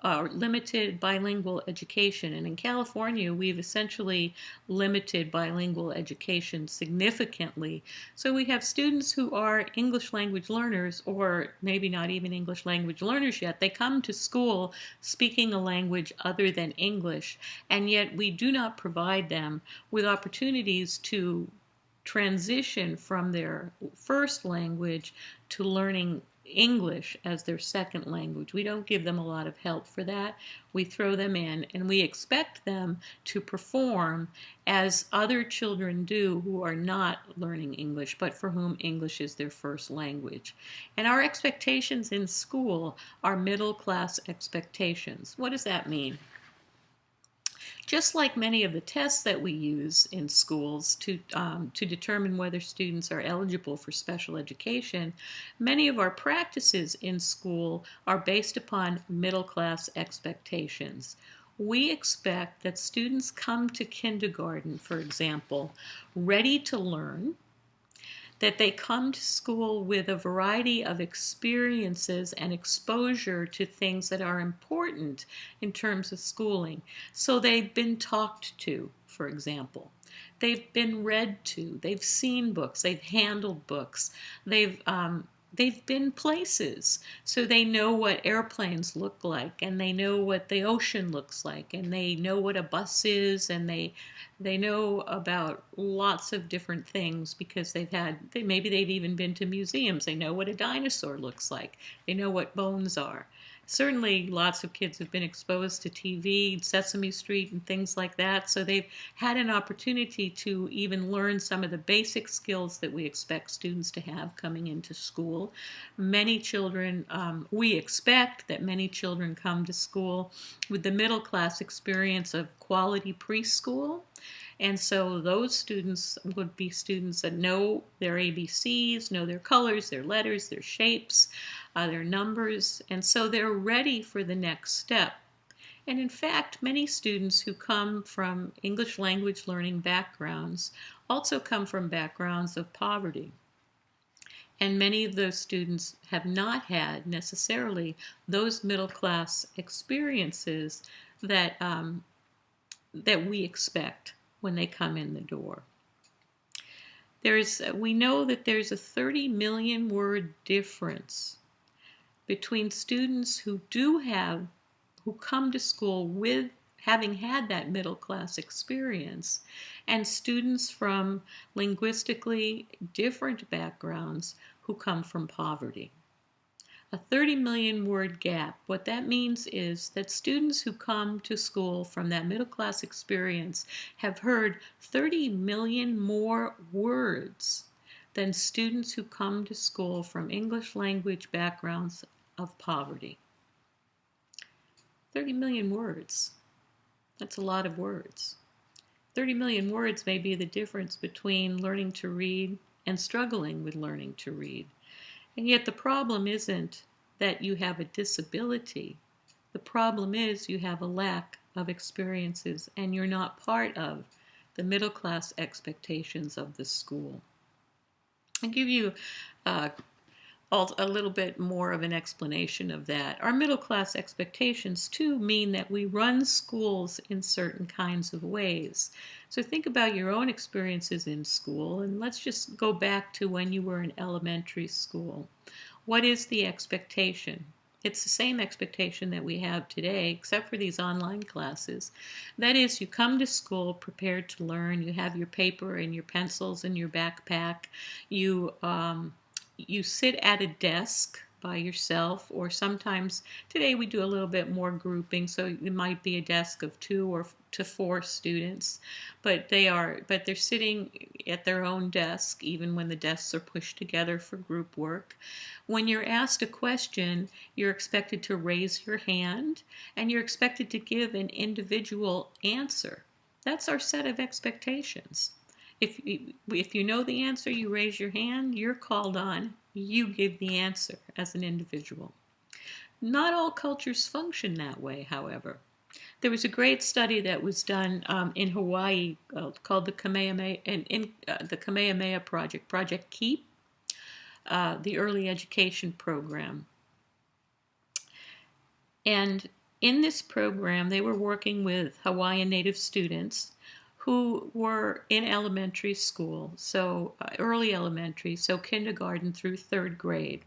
limited bilingual education. And in California, we've essentially limited bilingual education significantly. So we have students who are English language learners, or maybe not even English language learners yet. They come to school speaking a language other than English, and yet we do not provide them with opportunities to transition from their first language to learning English as their second language. We don't give them a lot of help for that. We throw them in and we expect them to perform as other children do who are not learning English, but for whom English is their first language. And our expectations in school are middle class expectations. What does that mean? Just like many of the tests that we use in schools to determine whether students are eligible for special education, many of our practices in school are based upon middle class expectations. We expect that students come to kindergarten, for example, ready to learn, that they come to school with a variety of experiences and exposure to things that are important in terms of schooling. So they've been talked to, for example. They've been read to. They've seen books. They've handled books. They've been places, so they know what airplanes look like, and they know what the ocean looks like, and they know what a bus is, and they know about lots of different things because maybe they've even been to museums. They know what a dinosaur looks like. They know what bones are. Certainly, lots of kids have been exposed to TV, Sesame Street, and things like that, so they've had an opportunity to even learn some of the basic skills that we expect students to have coming into school. Many children, we expect that many children come to school with the middle class experience of quality preschool. And so those students would be students that know their ABCs, know their colors, their letters, their shapes, their numbers, and so they're ready for the next step. And in fact, many students who come from English language learning backgrounds also come from backgrounds of poverty. And many of those students have not had necessarily those middle class experiences that we expect when they come in the door. We know that there's a 30 million word difference between students who come to school with having had that middle class experience and students from linguistically different backgrounds who come from poverty. A 30 million word gap. What that means is that students who come to school from that middle class experience have heard 30 million more words than students who come to school from English language backgrounds of poverty. 30 million words. That's a lot of words. 30 million words may be the difference between learning to read and struggling with learning to read. And yet the problem isn't that you have a disability. The problem is you have a lack of experiences and you're not part of the middle class expectations of the school. I'll give you a little bit more of an explanation of that. Our middle class expectations too mean that we run schools in certain kinds of ways. So think about your own experiences in school, and let's just go back to when you were in elementary school. What is the expectation? It's the same expectation that we have today, except for these online classes. That is, you come to school prepared to learn. You have your paper and your pencils in your backpack. You sit at a desk by yourself, or sometimes today we do a little bit more grouping, so it might be a desk of 2 or to 4 students, but they're sitting at their own desk even when the desks are pushed together for group work. When you're asked a question, you're expected to raise your hand and you're expected to give an individual answer. That's our set of expectations. If you know the answer, you raise your hand, you're called on, you give the answer as an individual. Not all cultures function that way, however. There was a great study that was done in Hawaii called the Kamehameha Project, Project KEEP. the early education program. And in this program, they were working with Hawaiian Native students who were in elementary school, so early elementary, so kindergarten through third grade.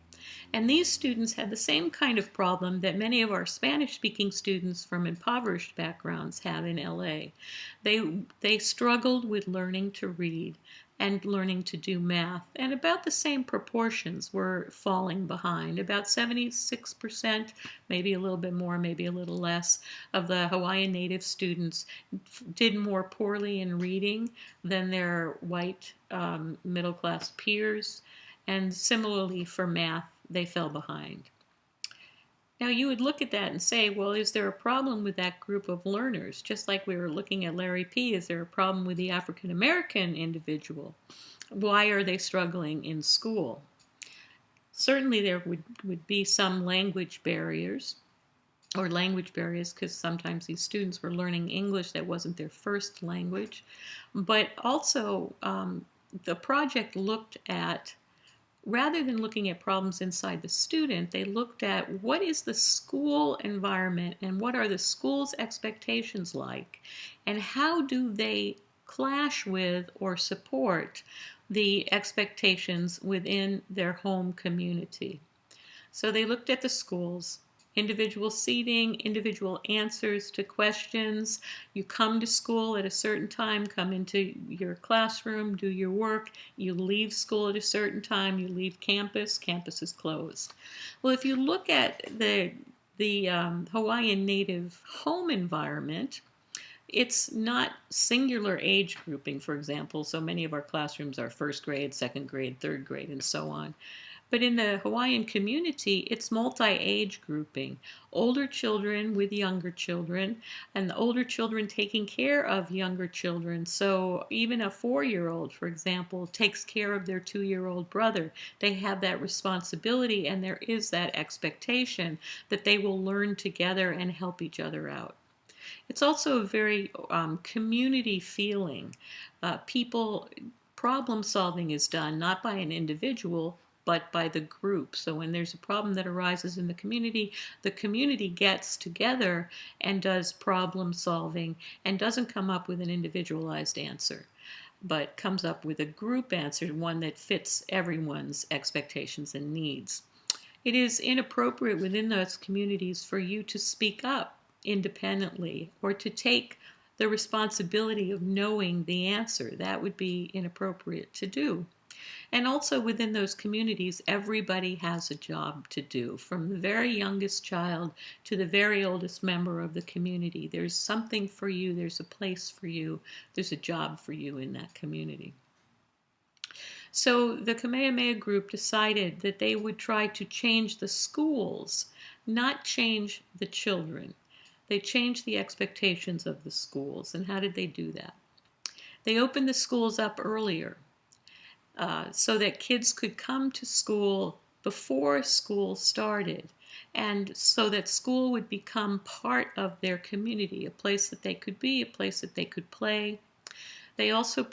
And these students had the same kind of problem that many of our Spanish-speaking students from impoverished backgrounds have in LA. They struggled with learning to read and learning to do math, and about the same proportions were falling behind. About 76%, maybe a little bit more, maybe a little less, of the Hawaiian Native students did more poorly in reading than their white middle-class peers, and similarly for math, they fell behind. Now you would look at that and say, well, is there a problem with that group of learners? Just like we were looking at Larry P., is there a problem with the African American individual? Why are they struggling in school? Certainly there would be some language barriers, because sometimes these students were learning English that wasn't their first language. But also the project looked at, rather than looking at problems inside the student, they looked at what is the school environment and what are the school's expectations like, and how do they clash with or support the expectations within their home community. So they looked at the schools, individual seating, individual answers to questions. You come to school at a certain time, come into your classroom, do your work. You leave school at a certain time, you leave campus, campus is closed. Well, if you look at the Hawaiian Native home environment, it's not singular age grouping, for example. So many of our classrooms are first grade, second grade, third grade, and so on. But in the Hawaiian community, it's multi-age grouping. Older children with younger children, and the older children taking care of younger children. So even a 4-year-old, for example, takes care of their 2-year-old brother. They have that responsibility, and there is that expectation that they will learn together and help each other out. It's also a very community feeling. Problem solving is done not by an individual, but by the group. So when there's a problem that arises in the community gets together and does problem solving and doesn't come up with an individualized answer, but comes up with a group answer, one that fits everyone's expectations and needs. It is inappropriate within those communities for you to speak up independently or to take the responsibility of knowing the answer. That would be inappropriate to do. And also within those communities, everybody has a job to do, from the very youngest child to the very oldest member of the community. There's something for you, there's a place for you, there's a job for you in that community. So the Kamehameha group decided that they would try to change the schools, not change the children. They changed the expectations of the schools. And how did they do that? They opened the schools up earlier so that kids could come to school before school started, and so that school would become part of their community, a place that they could be, a place that they could play. They also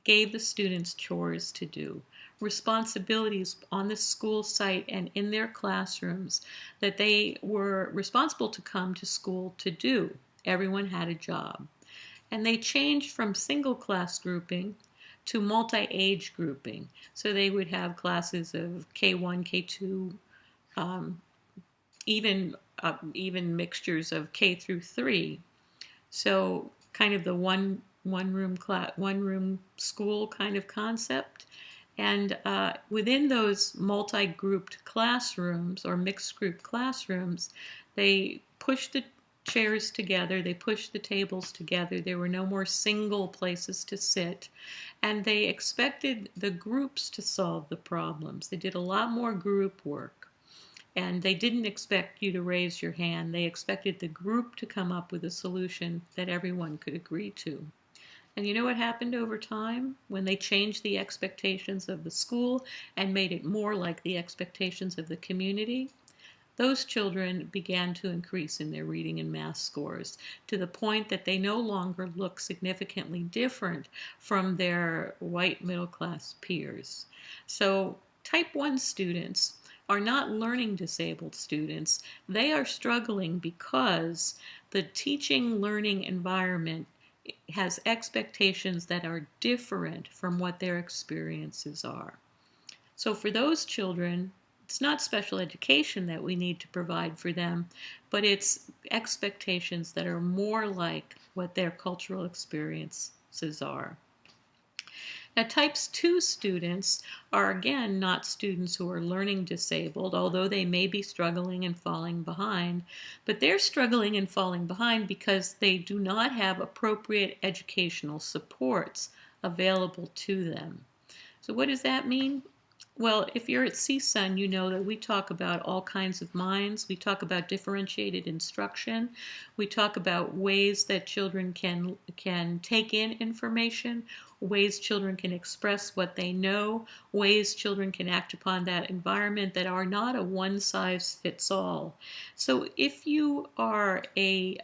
gave the students chores to do, responsibilities on the school site and in their classrooms that they were responsible to come to school to do. Everyone had a job. And they changed from single class grouping to multi-age grouping. So they would have classes of K1, K2, even mixtures of K through 3. So kind of the one room school kind of concept. And within those multi-grouped classrooms or mixed group classrooms, they pushed the chairs together, they pushed the tables together. There were no more single places to sit. And they expected the groups to solve the problems. They did a lot more group work. And they didn't expect you to raise your hand. They expected the group to come up with a solution that everyone could agree to. And you know what happened over time when they changed the expectations of the school and made it more like the expectations of the community? those children began to increase in their reading and math scores to the point that they no longer look significantly different from their white middle class peers. So type 1 students are not learning disabled students. They are struggling because the teaching learning environment has expectations that are different from what their experiences are. So for those children, it's not special education that we need to provide for them, but it's expectations that are more like what their cultural experiences are. Now, types 2 students are again not students who are learning disabled, although they may be struggling and falling behind, but they're struggling and falling behind because they do not have appropriate educational supports available to them. So what does that mean? Well, if you're at CSUN, you know that we talk about all kinds of minds. We talk about differentiated instruction. We talk about ways that children can take in information, ways children can express what they know, ways children can act upon that environment that are not a one-size-fits-all. So if you are a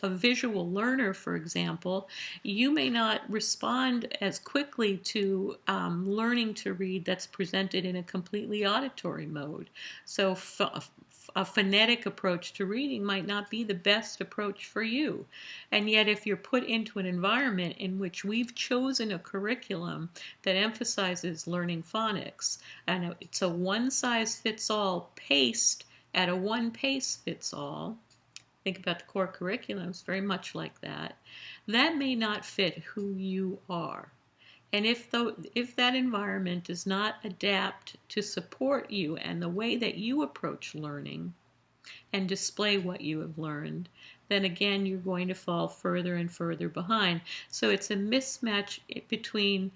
visual learner, for example, you may not respond as quickly to learning to read that's presented in a completely auditory mode. So a phonetic approach to reading might not be the best approach for you. And yet if you're put into an environment in which we've chosen a curriculum that emphasizes learning phonics, and it's a one-size-fits-all paced at a one-pace-fits-all, think about the core curriculum, it's very much like that, that may not fit who you are. And if that environment does not adapt to support you and the way that you approach learning and display what you have learned, then again you're going to fall further and further behind. So it's a mismatch between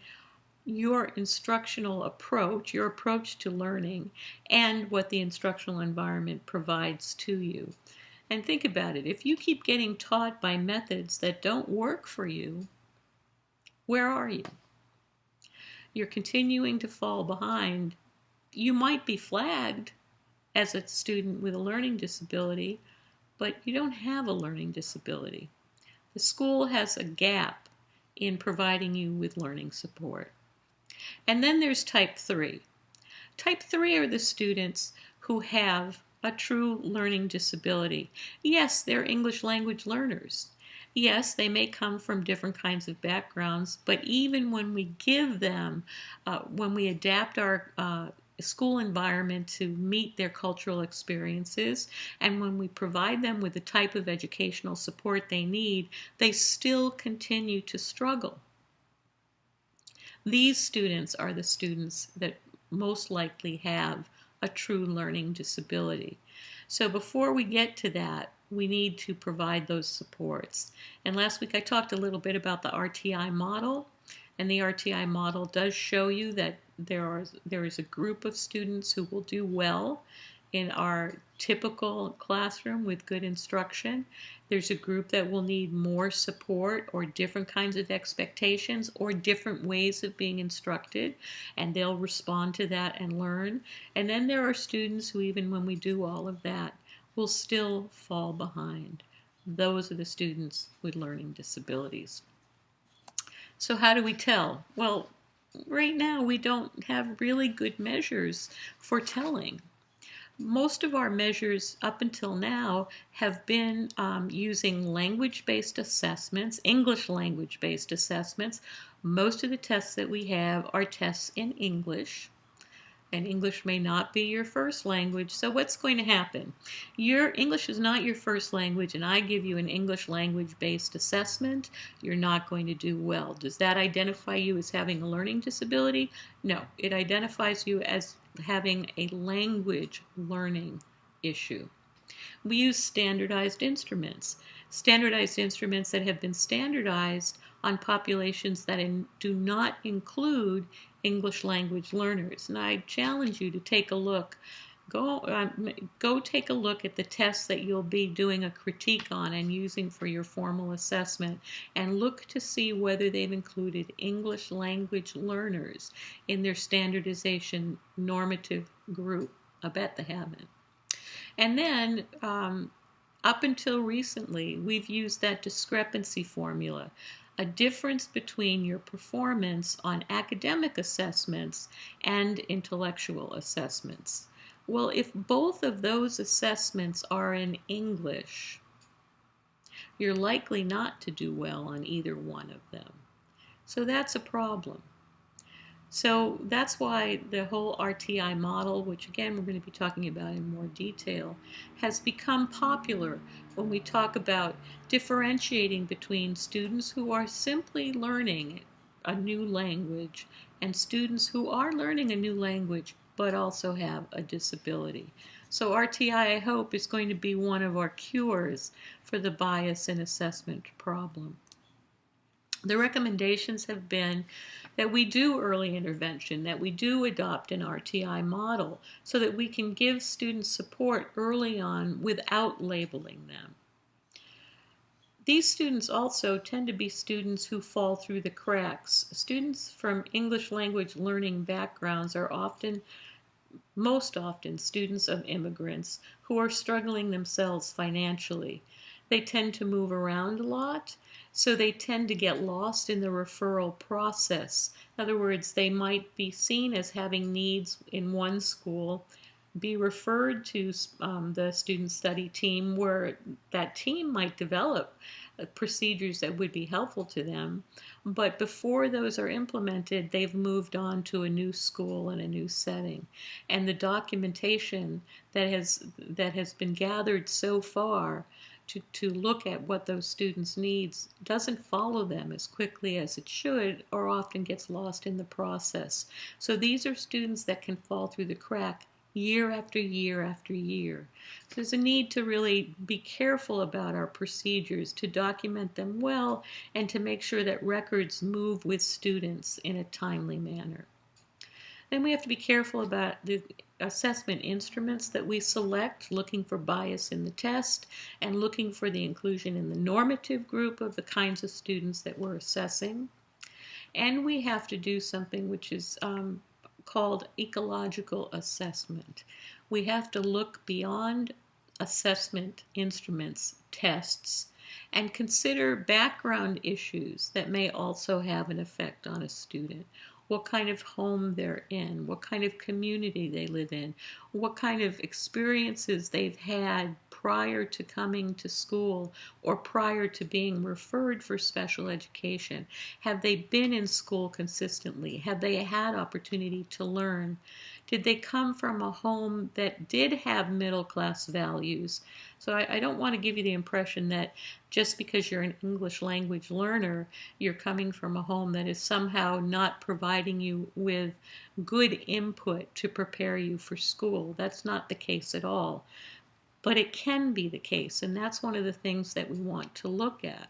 your instructional approach, your approach to learning, and what the instructional environment provides to you. And think about it, if you keep getting taught by methods that don't work for you, where are you? You're continuing to fall behind. You might be flagged as a student with a learning disability, but you don't have a learning disability. The school has a gap in providing you with learning support. And then there's type 3. Type 3 are the students who have a true learning disability. Yes, they're English language learners. Yes, they may come from different kinds of backgrounds, but even when we give them, when we adapt our school environment to meet their cultural experiences, and when we provide them with the type of educational support they need, they still continue to struggle. These students are the students that most likely have a true learning disability. So before we get to that, we need to provide those supports. And last week I talked a little bit about the RTI model, and the RTI model does show you that there is a group of students who will do well in our typical classroom with good instruction. There's a group that will need more support or different kinds of expectations or different ways of being instructed, and they'll respond to that and learn. And then there are students who, even when we do all of that, will still fall behind. Those are the students with learning disabilities. So how do we tell? Well, right now we don't have really good measures for telling. Most of our measures up until now have been using language-based assessments, English language-based assessments. Most of the tests that we have are tests in English, and English may not be your first language. So what's going to happen? Your English is not your first language, and I give you an English language-based assessment, you're not going to do well. Does that identify you as having a learning disability? No, it identifies you as having a language learning issue. We use standardized instruments that have been standardized on populations that do not include English language learners. And I challenge you to take a look. Go take a look at the tests that you'll be doing a critique on and using for your formal assessment, and look to see whether they've included English language learners in their standardization normative group. I bet they haven't. And then up until recently, we've used that discrepancy formula, a difference between your performance on academic assessments and intellectual assessments. Well, if both of those assessments are in English, you're likely not to do well on either one of them. So that's a problem. So that's why the whole RTI model, which again we're going to be talking about in more detail, has become popular when we talk about differentiating between students who are simply learning a new language and students who are learning a new language but also have a disability. So RTI, I hope, is going to be one of our cures for the bias in assessment problem. The recommendations have been that we do early intervention, that we do adopt an RTI model so that we can give students support early on without labeling them. These students also tend to be students who fall through the cracks. Students from English language learning backgrounds are most often, students of immigrants who are struggling themselves financially. They tend to move around a lot, so they tend to get lost in the referral process. In other words, they might be seen as having needs in one school, be referred to the student study team, where that team might develop procedures that would be helpful to them. But before those are implemented, they've moved on to a new school and a new setting. And the documentation that has been gathered so far to look at what those students' needs doesn't follow them as quickly as it should, or often gets lost in the process. So these are students that can fall through the crack year after year after year. So there's a need to really be careful about our procedures, to document them well, and to make sure that records move with students in a timely manner. Then we have to be careful about the assessment instruments that we select, looking for bias in the test and looking for the inclusion in the normative group of the kinds of students that we're assessing. And we have to do something which is called ecological assessment. We have to look beyond assessment instruments, tests, and consider background issues that may also have an effect on a student. What kind of home they're in, what kind of community they live in, what kind of experiences they've had prior to coming to school or prior to being referred for special education. Have they been in school consistently? Have they had opportunity to learn? Did they come from a home that did have middle class values? So I don't want to give you the impression that just because you're an English language learner, you're coming from a home that is somehow not providing you with good input to prepare you for school. That's not the case at all. But it can be the case, and that's one of the things that we want to look at.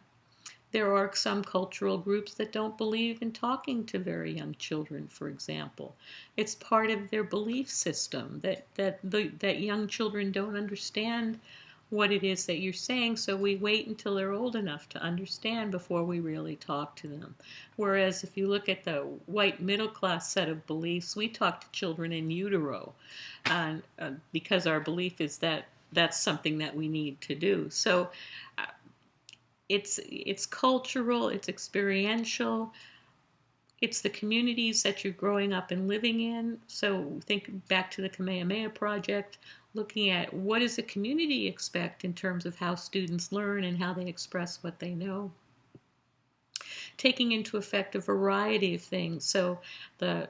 There are some cultural groups that don't believe in talking to very young children, for example. It's part of their belief system that young children don't understand what it is that you're saying, so we wait until they're old enough to understand before we really talk to them. Whereas if you look at the white middle class set of beliefs, we talk to children in utero because our belief is that that's something that we need to do. So it's cultural, it's experiential, it's the communities that you're growing up and living in. So think back to the Kamehameha Project, looking at what does the community expect in terms of how students learn and how they express what they know. Taking into effect a variety of things. So the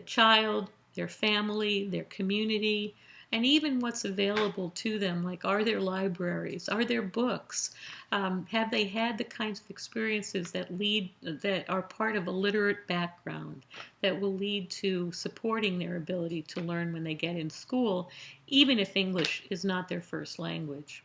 child, their family, their community, and even what's available to them, like are there libraries, are there books, have they had the kinds of experiences that are part of a literate background that will lead to supporting their ability to learn when they get in school, even if English is not their first language.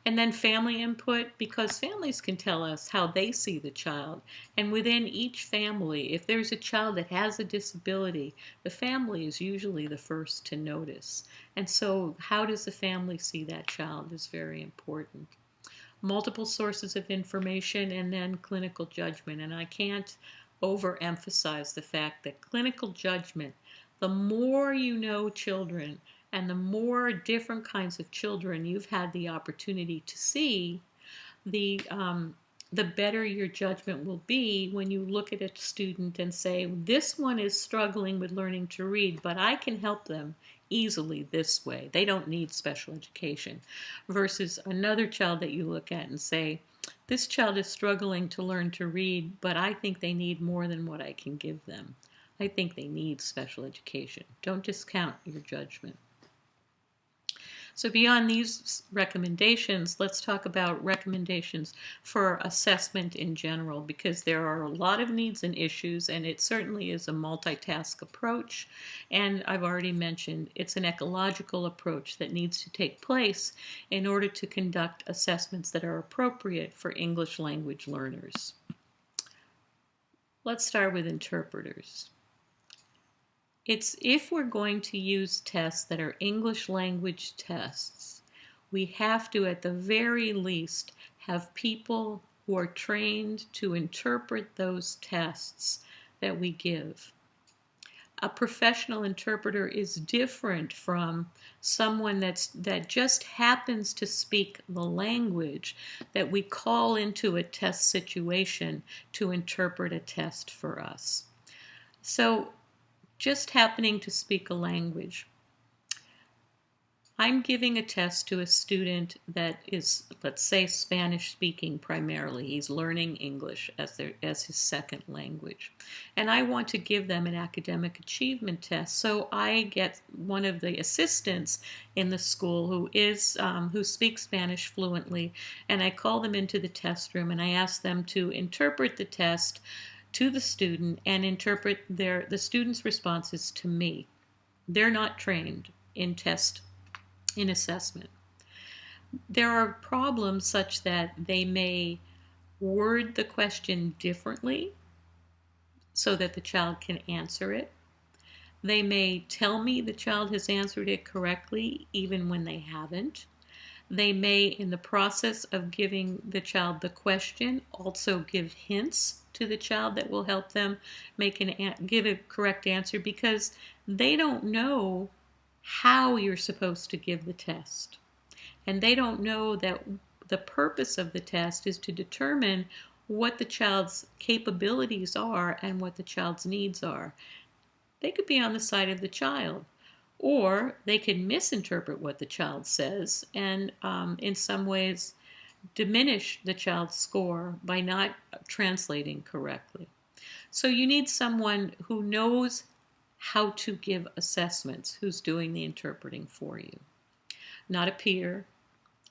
And then family input, because families can tell us how they see the child. And within each family, if there's a child that has a disability, the family is usually the first to notice. And so how does the family see that child is very important. Multiple sources of information, and then clinical judgment. And I can't overemphasize the fact that clinical judgment, the more you know children, And the more different kinds of children you've had the opportunity to see, the the better your judgment will be when you look at a student and say, this one is struggling with learning to read, but I can help them easily this way. They don't need special education. Versus another child that you look at and say, this child is struggling to learn to read, but I think they need more than what I can give them. I think they need special education. Don't discount your judgment. So beyond these recommendations, let's talk about recommendations for assessment in general, because there are a lot of needs and issues, and it certainly is a multitask approach. And I've already mentioned it's an ecological approach that needs to take place in order to conduct assessments that are appropriate for English language learners. Let's start with interpreters. It's if we're going to use tests that are English language tests, we have to, at the very least, have people who are trained to interpret those tests that we give. A professional interpreter is different from someone that just happens to speak the language that we call into a test situation to interpret a test for us. So, just happening to speak a language. I'm giving a test to a student that is, let's say, Spanish speaking primarily. He's learning English as his second language. And I want to give them an academic achievement test. So I get one of the assistants in the school who speaks Spanish fluently, and I call them into the test room and I ask them to interpret the test to the student and interpret the student's responses to me. They're not trained in assessment. There are problems such that they may word the question differently so that the child can answer it. They may tell me the child has answered it correctly even when they haven't. They may, in the process of giving the child the question, also give hints to the child that will help them give a correct answer, because they don't know how you're supposed to give the test. And they don't know that the purpose of the test is to determine what the child's capabilities are and what the child's needs are. They could be on the side of the child, or they can misinterpret what the child says and in some ways diminish the child's score by not translating correctly. So you need someone who knows how to give assessments, who's doing the interpreting for you. Not a peer,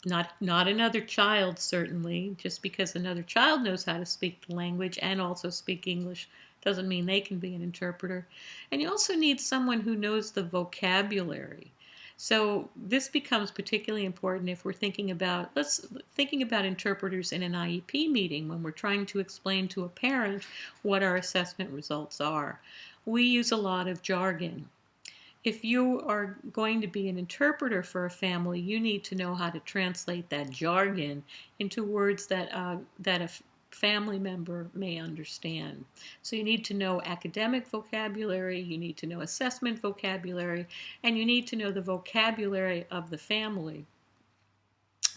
not another child, certainly. Just because another child knows how to speak the language and also speak English doesn't mean they can be an interpreter. And you also need someone who knows the vocabulary. So this becomes particularly important if we're thinking about interpreters in an IEP meeting when we're trying to explain to a parent what our assessment results are. We use a lot of jargon. If you are going to be an interpreter for a family, you need to know how to translate that jargon into words that a family member may understand. So you need to know academic vocabulary, you need to know assessment vocabulary, and you need to know the vocabulary of the family,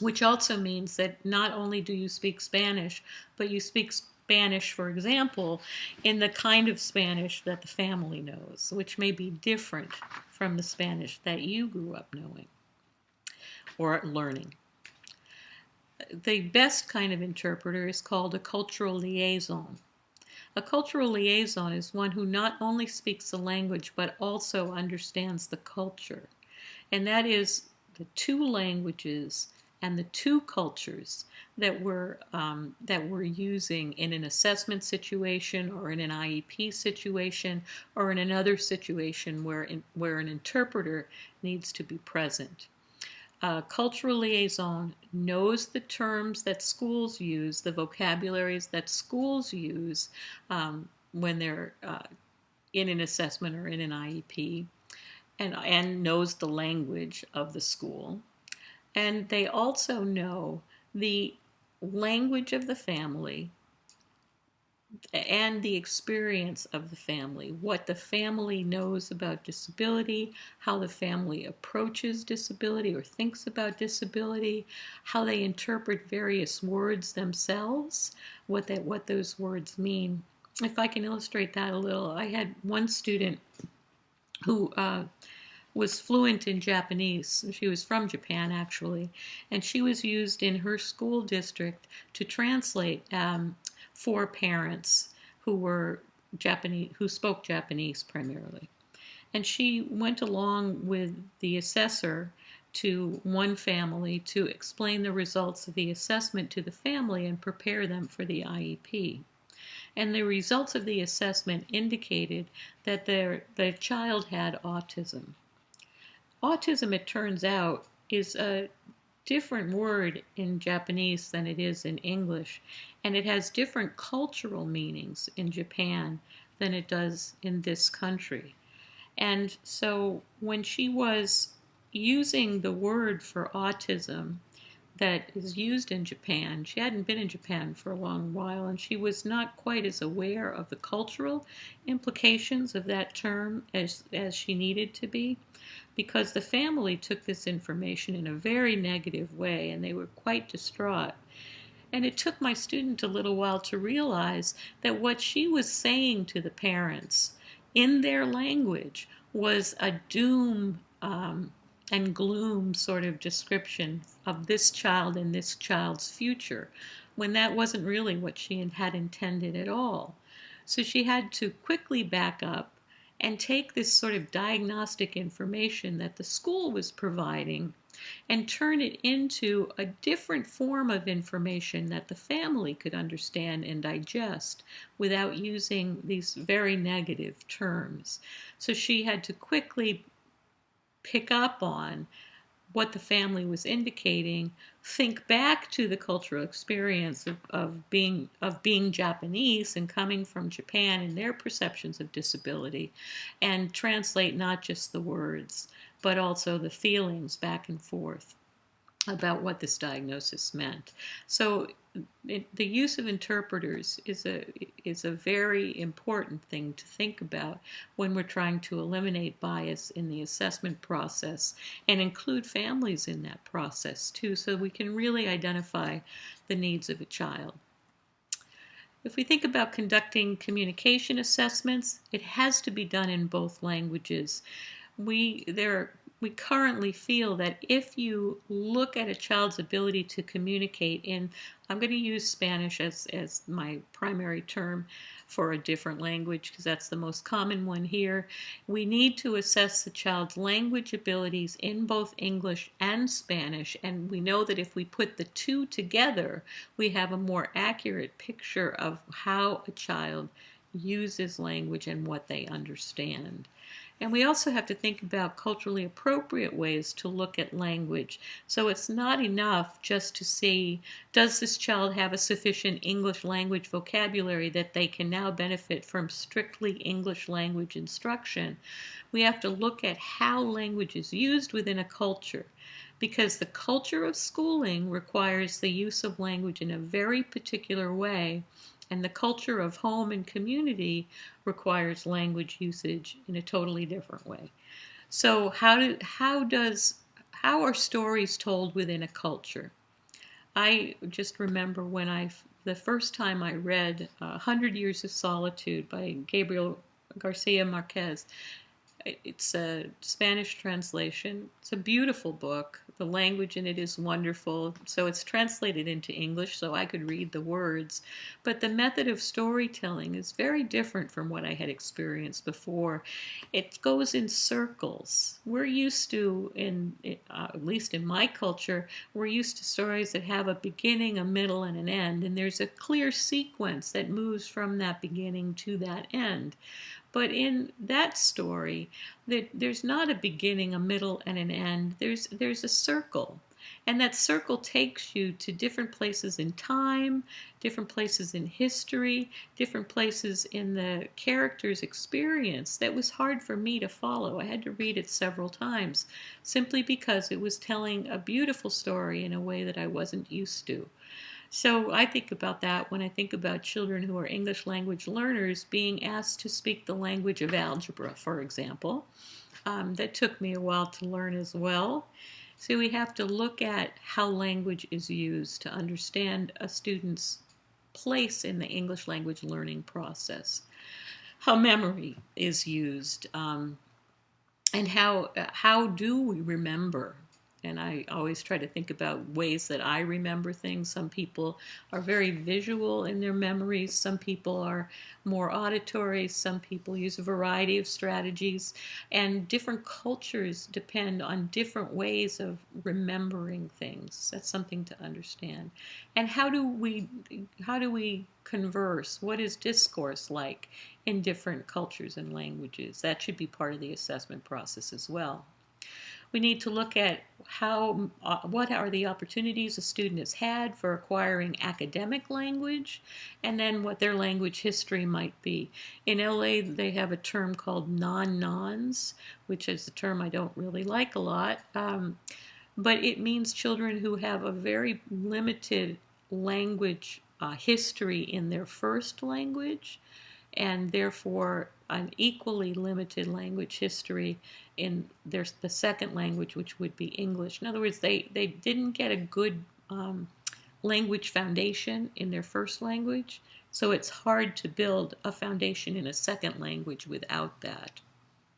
which also means that not only do you speak Spanish, but you speak Spanish, for example, in the kind of Spanish that the family knows, which may be different from the Spanish that you grew up knowing or learning. The best kind of interpreter is called a cultural liaison. A cultural liaison is one who not only speaks the language but also understands the culture. And that is the two languages and the two cultures that we're using in an assessment situation or in an IEP situation or in another situation where an interpreter needs to be present. A cultural liaison knows the terms that schools use, the vocabularies that schools use when they're in an assessment or in an IEP, and knows the language of the school. And they also know the language of the family and the experience of the family, what the family knows about disability, how the family approaches disability or thinks about disability, how they interpret various words themselves, what those words mean. If I can illustrate that a little, I had one student who was fluent in Japanese. She was from Japan, actually, and she was used in her school district to translate for parents who were Japanese, who spoke Japanese primarily. And she went along with the assessor to one family to explain the results of the assessment to the family and prepare them for the IEP. And the results of the assessment indicated that the child had autism. Autism, it turns out, is a different word in Japanese than it is in English, and it has different cultural meanings in Japan than it does in this country. And so when she was using the word for autism that is used in Japan, she hadn't been in Japan for a long while, and she was not quite as aware of the cultural implications of that term as she needed to be, because the family took this information in a very negative way and they were quite distraught. And it took my student a little while to realize that what she was saying to the parents in their language was a doom and gloom sort of description of this child and this child's future, when that wasn't really what she had intended at all. So she had to quickly back up and take this sort of diagnostic information that the school was providing and turn it into a different form of information that the family could understand and digest without using these very negative terms. So she had to quickly pick up on what the family was indicating, think back to the cultural experience of being Japanese and coming from Japan and their perceptions of disability, and translate not just the words, but also the feelings back and forth about what this diagnosis meant. So the use of interpreters is a very important thing to think about when we're trying to eliminate bias in the assessment process and include families in that process too, so we can really identify the needs of a child. If we think about conducting communication assessments, it has to be done in both languages. We currently feel that if you look at a child's ability to communicate in, I'm going to use Spanish as my primary term for a different language because that's the most common one here. We need to assess the child's language abilities in both English and Spanish, and we know that if we put the two together, we have a more accurate picture of how a child uses language and what they understand. And we also have to think about culturally appropriate ways to look at language. So it's not enough just to see, does this child have a sufficient English language vocabulary that they can now benefit from strictly English language instruction? We have to look at how language is used within a culture, because the culture of schooling requires the use of language in a very particular way, and the culture of home and community requires language usage in a totally different way. So how are stories told within a culture? I just remember the first time I read 100 Years of Solitude by Gabriel Garcia Marquez. It's a Spanish translation. It's a beautiful book. The language in it is wonderful. So it's translated into English so I could read the words. But the method of storytelling is very different from what I had experienced before. It goes in circles. We're used to, at least in my culture, we're used to stories that have a beginning, a middle, and an end. And there's a clear sequence that moves from that beginning to that end. But in that story, there's not a beginning, a middle, and an end. There's a circle. And that circle takes you to different places in time, different places in history, different places in the character's experience that was hard for me to follow. I had to read it several times simply because it was telling a beautiful story in a way that I wasn't used to. So I think about that when I think about children who are English language learners being asked to speak the language of algebra, for example. That took me a while to learn as well. So we have to look at how language is used to understand a student's place in the English language learning process, how memory is used, and how do we remember. And I always try to think about ways that I remember things. Some people are very visual in their memories, some people are more auditory, some people use a variety of strategies, and different cultures depend on different ways of remembering things. That's something to understand. And how do we converse? What is discourse like in different cultures and languages? That should be part of the assessment process as well. We need to look at what are the opportunities a student has had for acquiring academic language, and then what their language history might be. In LA, they have a term called non-nons, which is a term I don't really like a lot, but it means children who have a very limited language history in their first language, and therefore an equally limited language history in the second language, which would be English. In other words, they didn't get a good language foundation in their first language, so it's hard to build a foundation in a second language without that.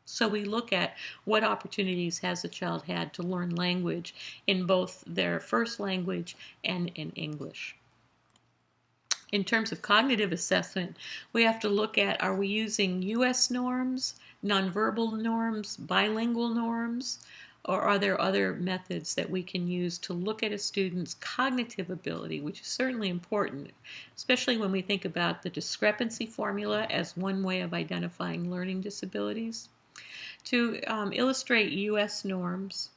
So we look at what opportunities has a child had to learn language in both their first language and in English. In terms of cognitive assessment, we have to look at, are we using US norms, nonverbal norms, bilingual norms, or are there other methods that we can use to look at a student's cognitive ability, which is certainly important, especially when we think about the discrepancy formula as one way of identifying learning disabilities. To illustrate US norms,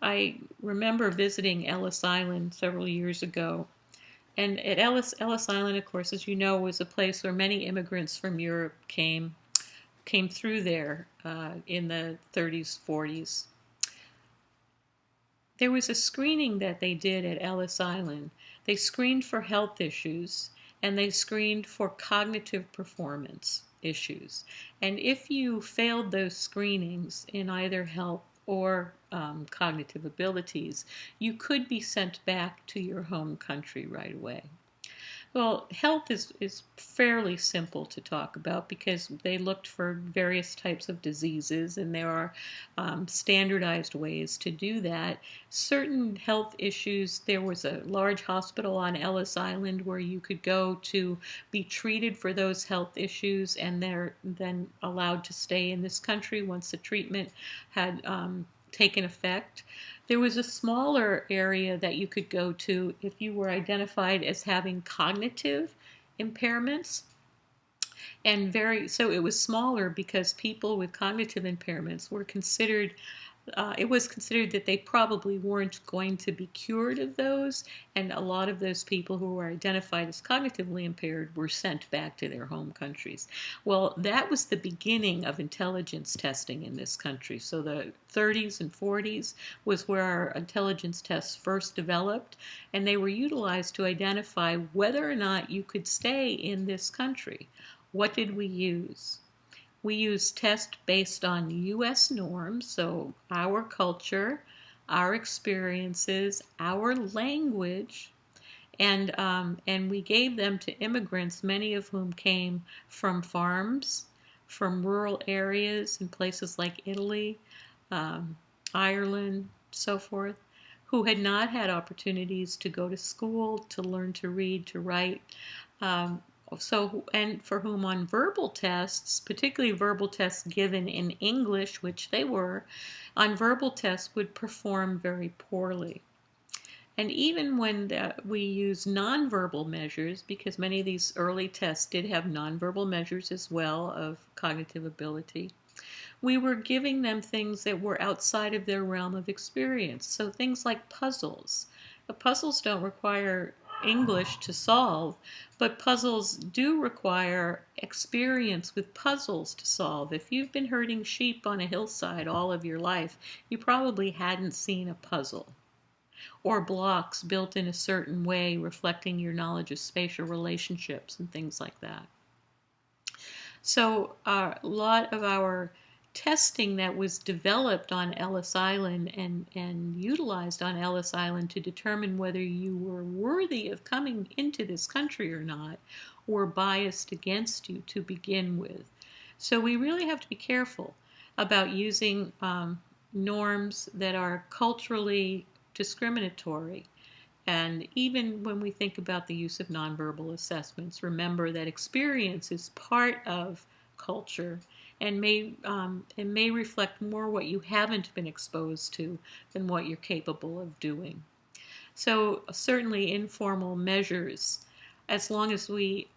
I remember visiting Ellis Island several years ago. And at Ellis Island, of course, as you know, was a place where many immigrants from Europe came through there in the 30s, 40s. There was a screening that they did at Ellis Island. They screened for health issues and they screened for cognitive performance issues. And if you failed those screenings in either health or cognitive abilities, you could be sent back to your home country right away. Well, health is fairly simple to talk about because they looked for various types of diseases and there are standardized ways to do that. Certain health issues, there was a large hospital on Ellis Island where you could go to be treated for those health issues, and they're then allowed to stay in this country once the treatment had taken effect. There was a smaller area that you could go to if you were identified as having cognitive impairments. And so it was smaller because people with cognitive impairments were considered, it was considered that they probably weren't going to be cured of those, and a lot of those people who were identified as cognitively impaired were sent back to their home countries. Well, that was the beginning of intelligence testing in this country. So the 30s and 40s was where our intelligence tests first developed, and they were utilized to identify whether or not you could stay in this country. What did we use? We use tests based on US norms, so our culture, our experiences, our language, and we gave them to immigrants, many of whom came from farms, from rural areas in places like Italy, Ireland, so forth, who had not had opportunities to go to school, to learn to read, to write. And for whom on verbal tests, particularly verbal tests given in English, which they were, on verbal tests would perform very poorly. And even when we use nonverbal measures, because many of these early tests did have nonverbal measures as well of cognitive ability, we were giving them things that were outside of their realm of experience. So things like puzzles. The puzzles don't require English to solve, but puzzles do require experience with puzzles to solve. If you've been herding sheep on a hillside all of your life, you probably hadn't seen a puzzle. or blocks built in a certain way, reflecting your knowledge of spatial relationships and things like that. So a lot of our testing that was developed on Ellis Island and utilized on Ellis Island to determine whether you were worthy of coming into this country or not were biased against you to begin with. So we really have to be careful about using norms that are culturally discriminatory. And even when we think about the use of nonverbal assessments, remember that experience is part of culture and may reflect more what you haven't been exposed to than what you're capable of doing. So certainly informal measures, as long as we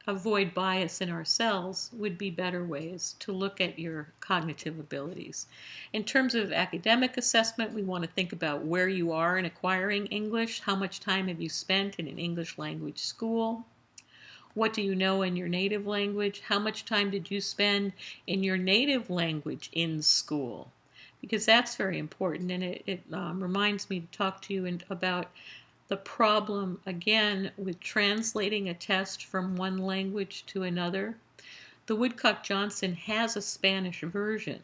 avoid bias in ourselves, would be better ways to look at your cognitive abilities. In terms of academic assessment, we want to think about where you are in acquiring English. How much time have you spent in an English language school? What do you know in your native language? How much time did you spend in your native language in school? Because that's very important, and it reminds me to talk to you about the problem, again, with translating a test from one language to another. The Woodcock-Johnson has a Spanish version,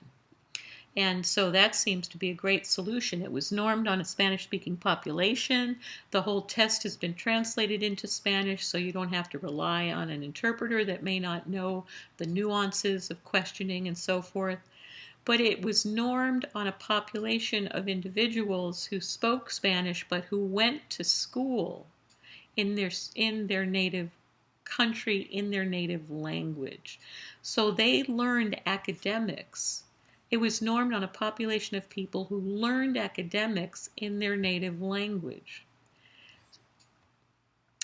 and so that seems to be a great solution. It was normed on a Spanish-speaking population. The whole test has been translated into Spanish, so you don't have to rely on an interpreter that may not know the nuances of questioning and so forth. But it was normed on a population of individuals who spoke Spanish but who went to school in their native country, in their native language. So they learned academics. It was normed on a population of people who learned academics in their native language.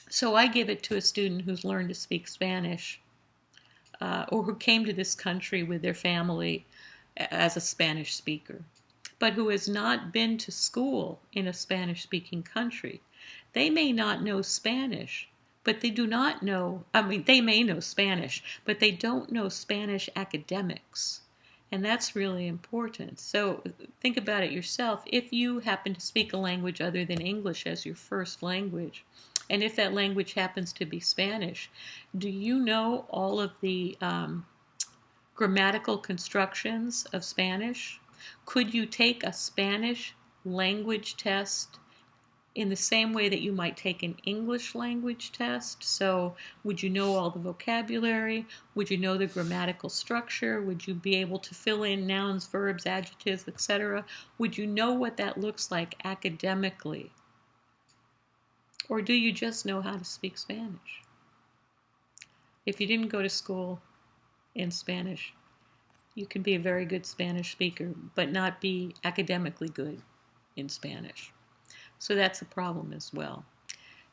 So I give it to a student who's learned to speak Spanish or who came to this country with their family as a Spanish speaker, but who has not been to school in a Spanish-speaking country. They may not know Spanish, but they do not know, they may know Spanish, but they don't know Spanish academics. And that's really important. So think about it yourself. If you happen to speak a language other than English as your first language, and if that language happens to be Spanish, do you know all of the grammatical constructions of Spanish? Could you take a Spanish language test in the same way that you might take an English language test? So would you know all the vocabulary? Would you know the grammatical structure? Would you be able to fill in nouns, verbs, adjectives, etc.? Would you know what that looks like academically? Or do you just know how to speak Spanish? If you didn't go to school in Spanish, you can be a very good Spanish speaker, but not be academically good in Spanish. So that's a problem as well.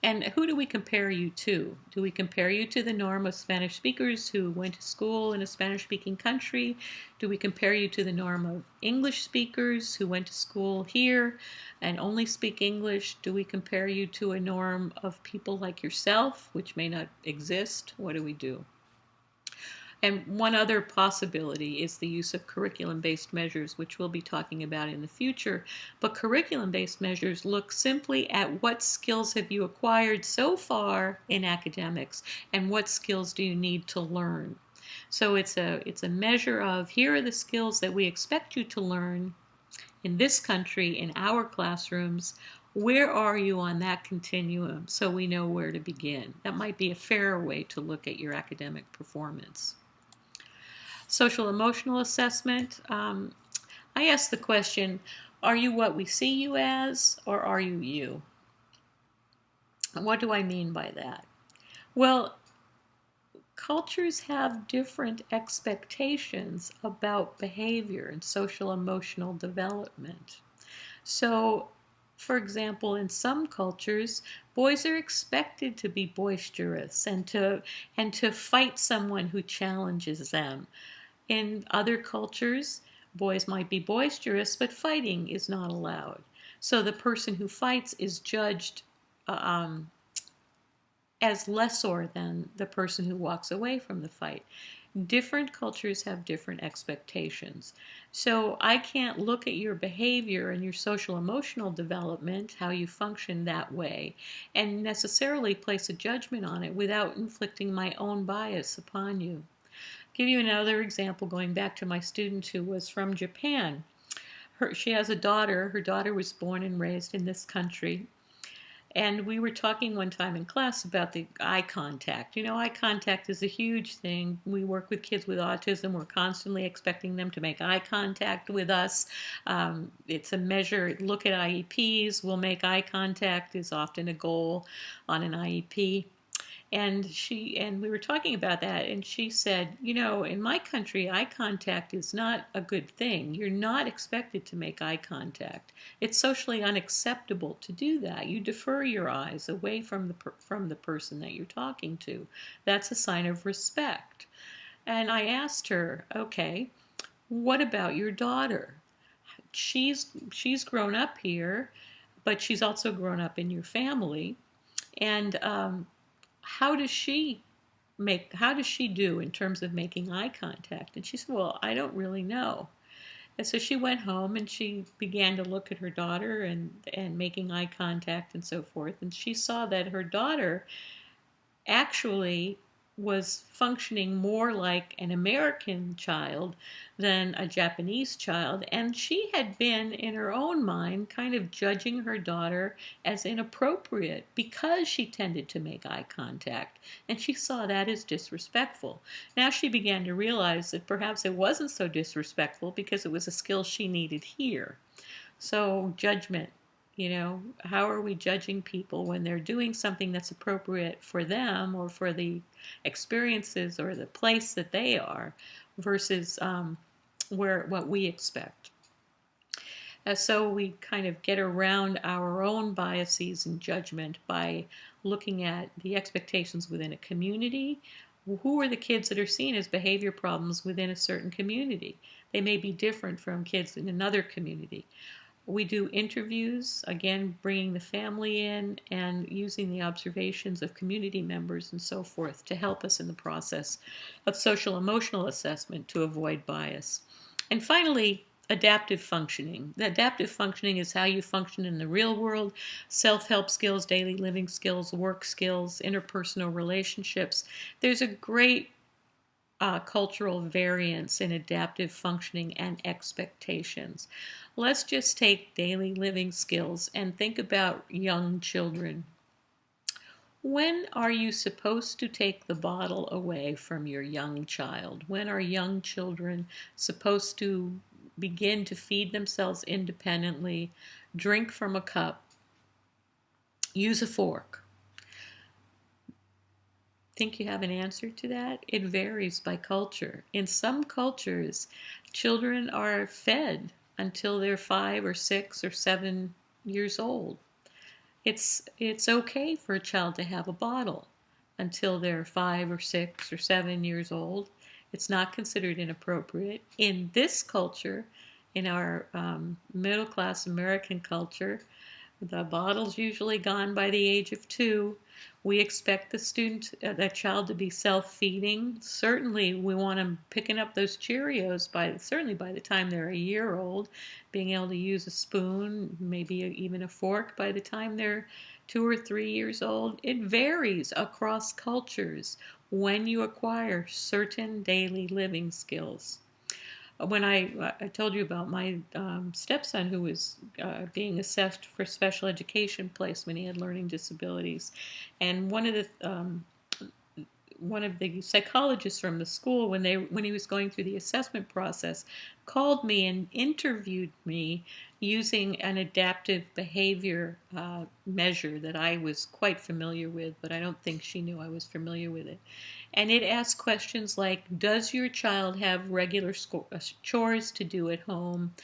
And who do we compare you to? Do we compare you to the norm of Spanish speakers who went to school in a Spanish-speaking country? Do we compare you to the norm of English speakers who went to school here and only speak English? Do we compare you to a norm of people like yourself, which may not exist? What do we do? And one other possibility is the use of curriculum-based measures, which we'll be talking about in the future. But curriculum-based measures look simply at what skills have you acquired so far in academics and what skills do you need to learn. So it's a measure of, here are the skills that we expect you to learn in this country, in our classrooms. Where are you on that continuum so we know where to begin? That might be a fairer way to look at your academic performance. Social emotional assessment. I ask the question, are you what we see you as, or are you you? And what do I mean by that? Well, cultures have different expectations about behavior and social emotional development. So, for example, in some cultures, boys are expected to be boisterous and to fight someone who challenges them. In other cultures, boys might be boisterous, but fighting is not allowed. So the person who fights is judged as lesser than the person who walks away from the fight. Different cultures have different expectations. So I can't look at your behavior and your social emotional development, how you function that way, and necessarily place a judgment on it without inflicting my own bias upon you. I'll give you another example going back to my student who was from Japan. She has a daughter. Her daughter was born and raised in this country. And we were talking one time in class about the eye contact. Eye contact is a huge thing. We work with kids with autism. We're constantly expecting them to make eye contact with us. It's a measure. Look at IEPs. We'll make eye contact is often a goal on an IEP. And we were talking about that, and she said, in my country, eye contact is not a good thing. You're not expected to make eye contact. It's socially unacceptable to do that. You defer your eyes away from the person that you're talking to. That's a sign of respect. And I asked her, okay, what about your daughter? She's grown up here, but she's also grown up in your family, and how does she do in terms of making eye contact? And she said, well, I don't really know. And so she went home and she began to look at her daughter and making eye contact and so forth. And she saw that her daughter actually was functioning more like an American child than a Japanese child. And she had been, in her own mind, kind of judging her daughter as inappropriate because she tended to make eye contact. And she saw that as disrespectful. Now she began to realize that perhaps it wasn't so disrespectful because it was a skill she needed here. So, judgment. How are we judging people when they're doing something that's appropriate for them or for the experiences or the place that they are versus what we expect? So we kind of get around our own biases and judgment by looking at the expectations within a community. Who are the kids that are seen as behavior problems within a certain community? They may be different from kids in another community. We do interviews, again, bringing the family in and using the observations of community members and so forth to help us in the process of social emotional assessment to avoid bias. And finally, adaptive functioning. The adaptive functioning is how you function in the real world, self-help skills, daily living skills, work skills, interpersonal relationships. There's a great cultural variance in adaptive functioning and expectations. Let's just take daily living skills and think about young children. When are you supposed to take the bottle away from your young child? When are young children supposed to begin to feed themselves independently, drink from a cup, use a fork? Think you have an answer to that? It varies by culture. In some cultures, children are fed until they're 5 or 6 or 7 years old. It's okay for a child to have a bottle until they're 5 or 6 or 7 years old. It's not considered inappropriate. In this culture, in our middle class American culture, the bottle's usually gone by the age of 2. We expect that child to be self-feeding. Certainly, we want them picking up those Cheerios certainly by the time they're a year old, being able to use a spoon, maybe even a fork by the time they're 2 or 3 years old. It varies across cultures when you acquire certain daily living skills. When I told you about my stepson who was being assessed for special education placement, he had learning disabilities, and one of the psychologists from the school, when he was going through the assessment process, called me and interviewed me using an adaptive behavior measure that I was quite familiar with, but I don't think she knew I was familiar with it. And it asked questions like, does your child have regular chores to do at home?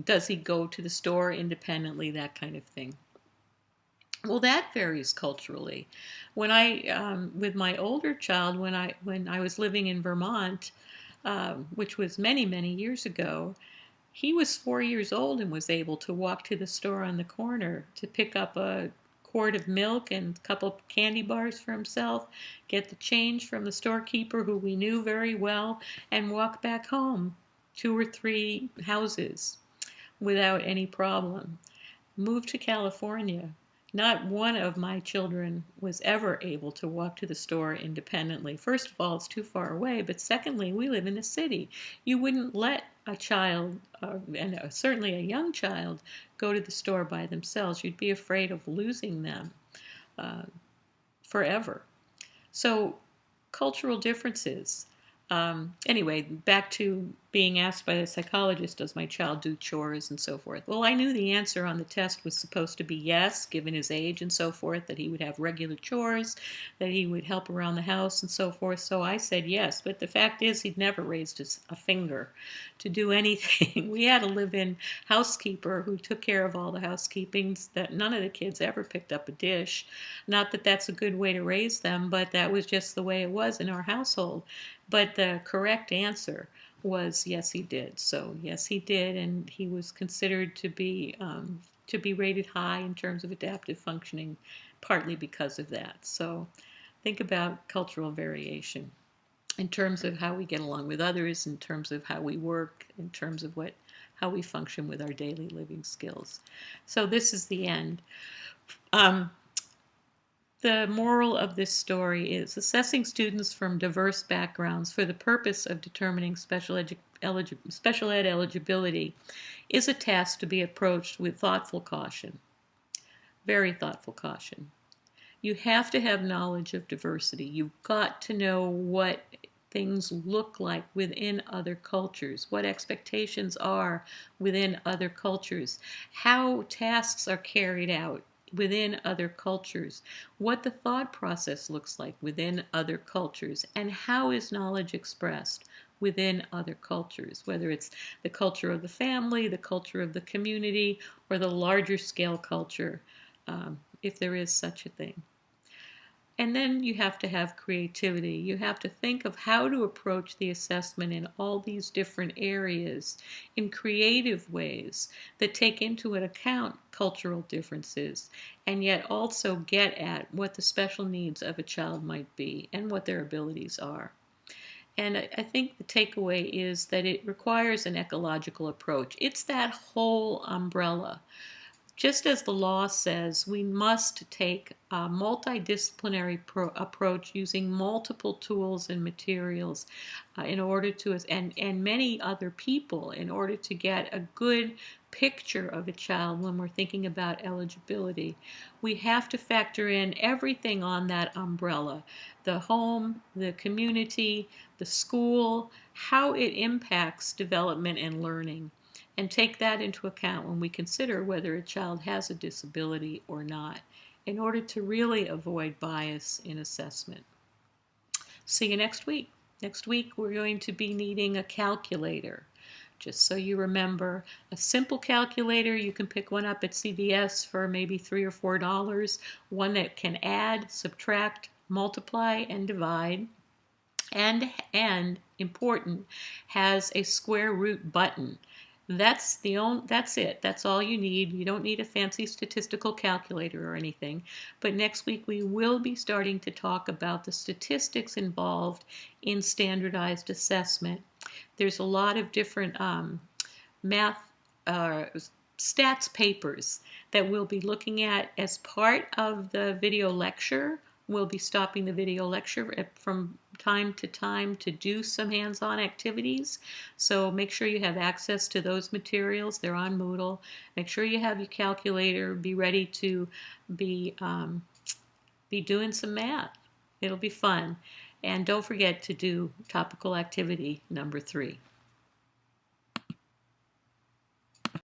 Does he go to the store independently? That kind of thing. Well, that varies culturally. With my older child, when I was living in Vermont, which was many, many years ago, he was 4 years old and was able to walk to the store on the corner to pick up a quart of milk and a couple of candy bars for himself, get the change from the storekeeper who we knew very well, and walk back home 2 or 3 houses without any problem. Moved to California. Not one of my children was ever able to walk to the store independently. First of all, it's too far away, but secondly, we live in a city. You wouldn't let a child, and certainly a young child, go to the store by themselves. You'd be afraid of losing them uh, forever. So, cultural differences. Anyway, back to being asked by the psychologist, does my child do chores and so forth? Well, I knew the answer on the test was supposed to be yes, given his age and so forth, that he would have regular chores, that he would help around the house and so forth. So I said yes, but the fact is he'd never raised a finger to do anything. We had a live-in housekeeper who took care of all the housekeeping, that none of the kids ever picked up a dish. Not that that's a good way to raise them, but that was just the way it was in our household. But the correct answer was yes, he did. So yes, he did, and he was considered to be rated high in terms of adaptive functioning, partly because of that. So think about cultural variation in terms of how we get along with others, in terms of how we work, in terms of how we function with our daily living skills. So this is the end. The moral of this story is assessing students from diverse backgrounds for the purpose of determining special ed eligibility is a task to be approached with thoughtful caution, very thoughtful caution. You have to have knowledge of diversity. You've got to know what things look like within other cultures, what expectations are within other cultures, how tasks are carried out within other cultures, what the thought process looks like within other cultures, and how is knowledge expressed within other cultures, whether it's the culture of the family, the culture of the community, or the larger scale culture, if there is such a thing. And then you have to have creativity. You have to think of how to approach the assessment in all these different areas in creative ways that take into account cultural differences and yet also get at what the special needs of a child might be and what their abilities are. And I think the takeaway is that it requires an ecological approach. It's that whole umbrella. Just as the law says, we must take a multidisciplinary approach using multiple tools and materials in order to, and many other people in order to get a good picture of a child when we're thinking about eligibility. We have to factor in everything on that umbrella, the home, the community, the school, how it impacts development and learning, and take that into account when we consider whether a child has a disability or not, in order to really avoid bias in assessment. See you next week. Next week we're going to be needing a calculator. Just so you remember, a simple calculator, you can pick one up at CVS for maybe $3 or $4, one that can add, subtract, multiply, and divide, and important, has a square root button. That's it. That's all you need. You don't need a fancy statistical calculator or anything. But next week we will be starting to talk about the statistics involved in standardized assessment. There's a lot of different math stats papers that we'll be looking at as part of the video lecture. We'll be stopping the video lecture from time to time to do some hands-on activities. So make sure you have access to those materials. They're on Moodle. Make sure you have your calculator. Be ready to be doing some math. It'll be fun. And don't forget to do topical activity number 3.